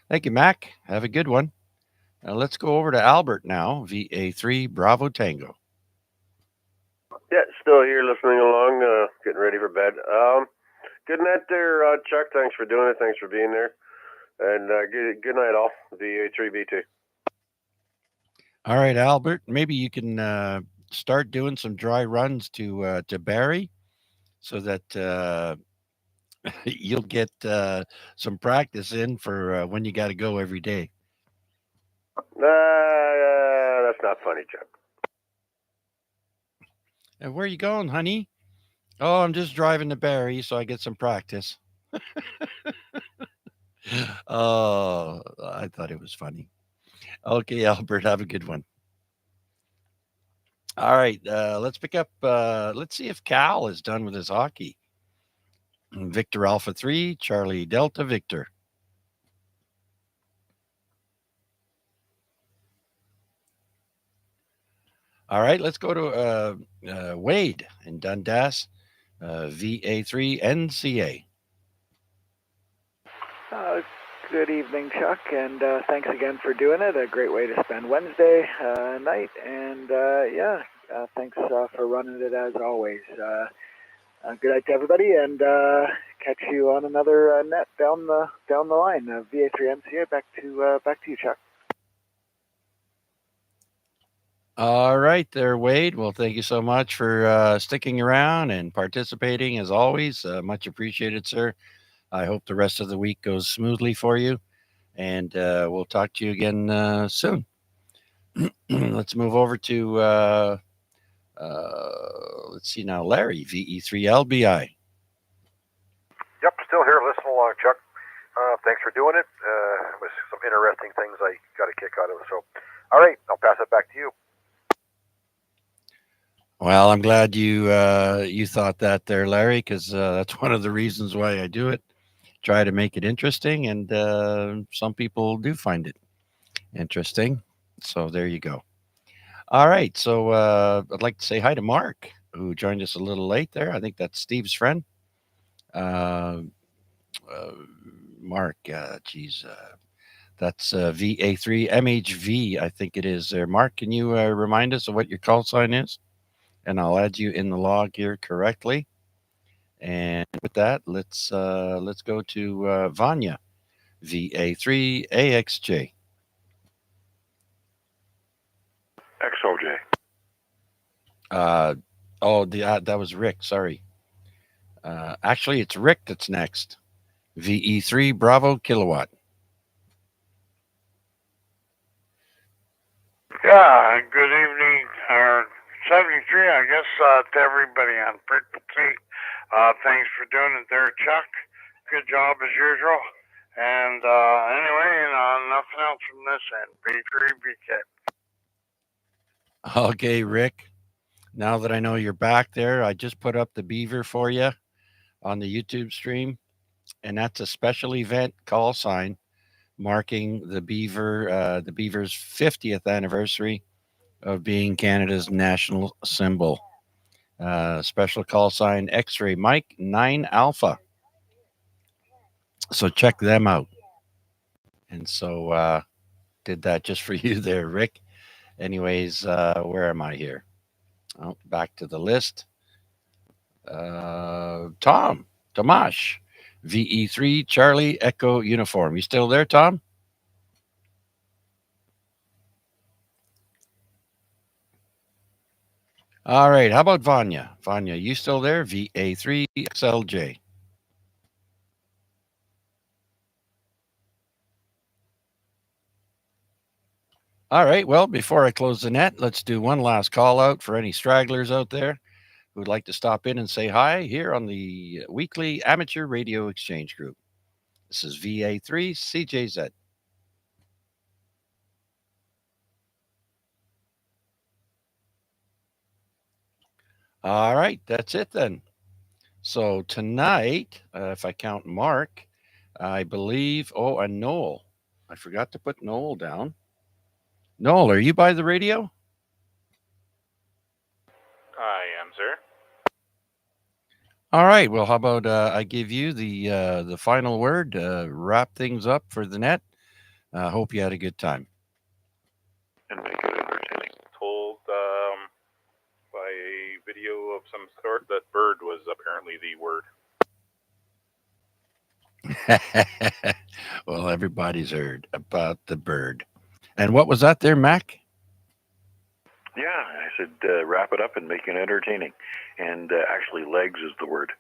Thank you, Mac. Have a good one. Let's go over to Albert now, VA3 Bravo Tango. Yeah, still here listening along, getting ready for bed. Good night there, Chuck. Thanks for doing it. Thanks for being there. And good night, all. VA3B2. All right, Albert. Maybe you can start doing some dry runs to Barrie so that you'll get some practice in for when you got to go every day. That's not funny, Chuck. And where are you going, honey? Oh, I'm just driving to Barrie so I get some practice. Oh, I thought it was funny. Okay, Albert, have a good one. All right, let's pick up. Let's see if Cal is done with his hockey. Victor Alpha 3, Charlie Delta Victor. All right, let's go to Wade in Dundas, VA3 NCA. Good evening, Chuck, and thanks again for doing it. A great way to spend Wednesday night, and thanks for running it as always. Good night to everybody, and catch you on another net down the line. VA3 NCA, back to you, Chuck. All right there, Wade. Well, thank you so much for sticking around and participating as always. Much appreciated, sir. I hope the rest of the week goes smoothly for you, and we'll talk to you again soon. Let's move over to, let's see now, Larry, VE3LBI. Yep, still here. Listen along, Chuck. Thanks for doing it. It was some interesting things I got a kick out of. So, all right, I'll pass it back to you. Well, I'm glad you thought that there, Larry, because that's one of the reasons why I do it. Try to make it interesting, and some people do find it interesting. So there you go. All right, so I'd like to say hi to Mark, who joined us a little late there. I think that's Steve's friend. Mark, that's VA3 MHV, I think it is there. Mark, can you remind us of what your call sign is? And I'll add you in the log here correctly. And with that, let's go to Vanya, VA3 AXJ. XOJ. That was Rick. Sorry. Actually, it's Rick that's next. VE3 Bravo Kilowatt. Yeah, good evening, 73, I guess, to everybody on frequency. Thanks for doing it there, Chuck. Good job as usual. And anyway, nothing else from this end. B3, BK. Okay, Rick. Now that I know you're back there, I just put up the beaver for you on the YouTube stream, and that's a special event call sign marking the beaver's 50th anniversary of being Canada's national symbol. Special call sign X-ray Mike 9 Alpha. So check them out. And so did that just for you there, Rick. Anyways, where am I here? Oh, back to the list. Tomash, VE3 Charlie Echo Uniform. You still there, Tom? All right. How about Vanya? Vanya, you still there? VA3 XLJ. All right. Well, before I close the net, let's do one last call out for any stragglers out there who'd like to stop in and say hi here on the weekly Amateur Radio Exchange Group. This is VA3 CJZ. All right. That's it then. So tonight, if I count Mark, I believe, and Noel. I forgot to put Noel down. Noel, are you by the radio? I am, sir. All right. Well, how about I give you the final word, wrap things up for the net. Hope you had a good time. And make it entertaining. Told by a video of some sort that bird was apparently the word. Well, everybody's heard about the bird. And what was that there, Mac? Yeah, I said wrap it up and make it entertaining. And actually, legs is the word.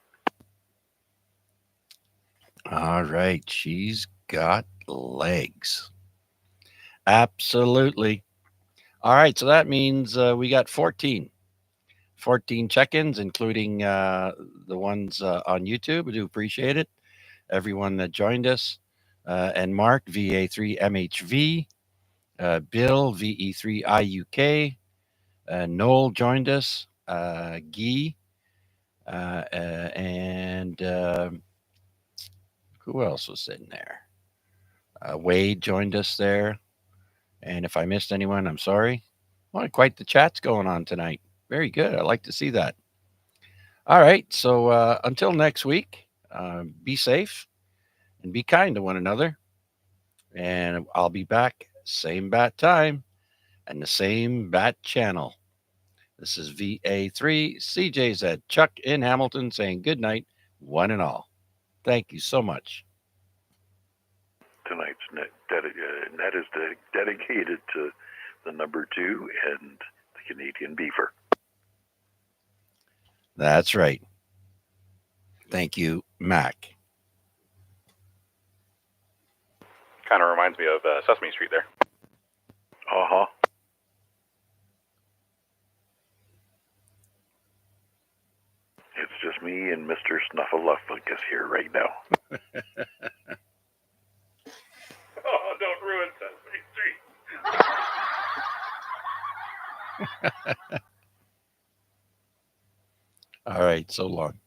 All right. She's got legs. Absolutely. All right. So that means we got 14 check-ins, including the ones on YouTube. I do appreciate it. Everyone that joined us. And Mark, VA3MHV. Bill, VE3IUK. Noel joined us. Guy. And who else was sitting there? Wade joined us there. And if I missed anyone, I'm sorry. Well, quite the chat's going on tonight. Very good. I like to see that. All right. So until next week, be safe and be kind to one another. And I'll be back, same bat time and the same bat channel. This is VA3 CJZ Chuck in Hamilton saying good night, one and all. Thank you so much. Tonight's net is dedicated to the number 2 and the Canadian beaver. That's right. Thank you, Mac. Kind of reminds me of Sesame Street there. Uh-huh. It's just me and Mr. Snuffleupagus here right now. Oh, don't ruin Sesame Street. All right, so long.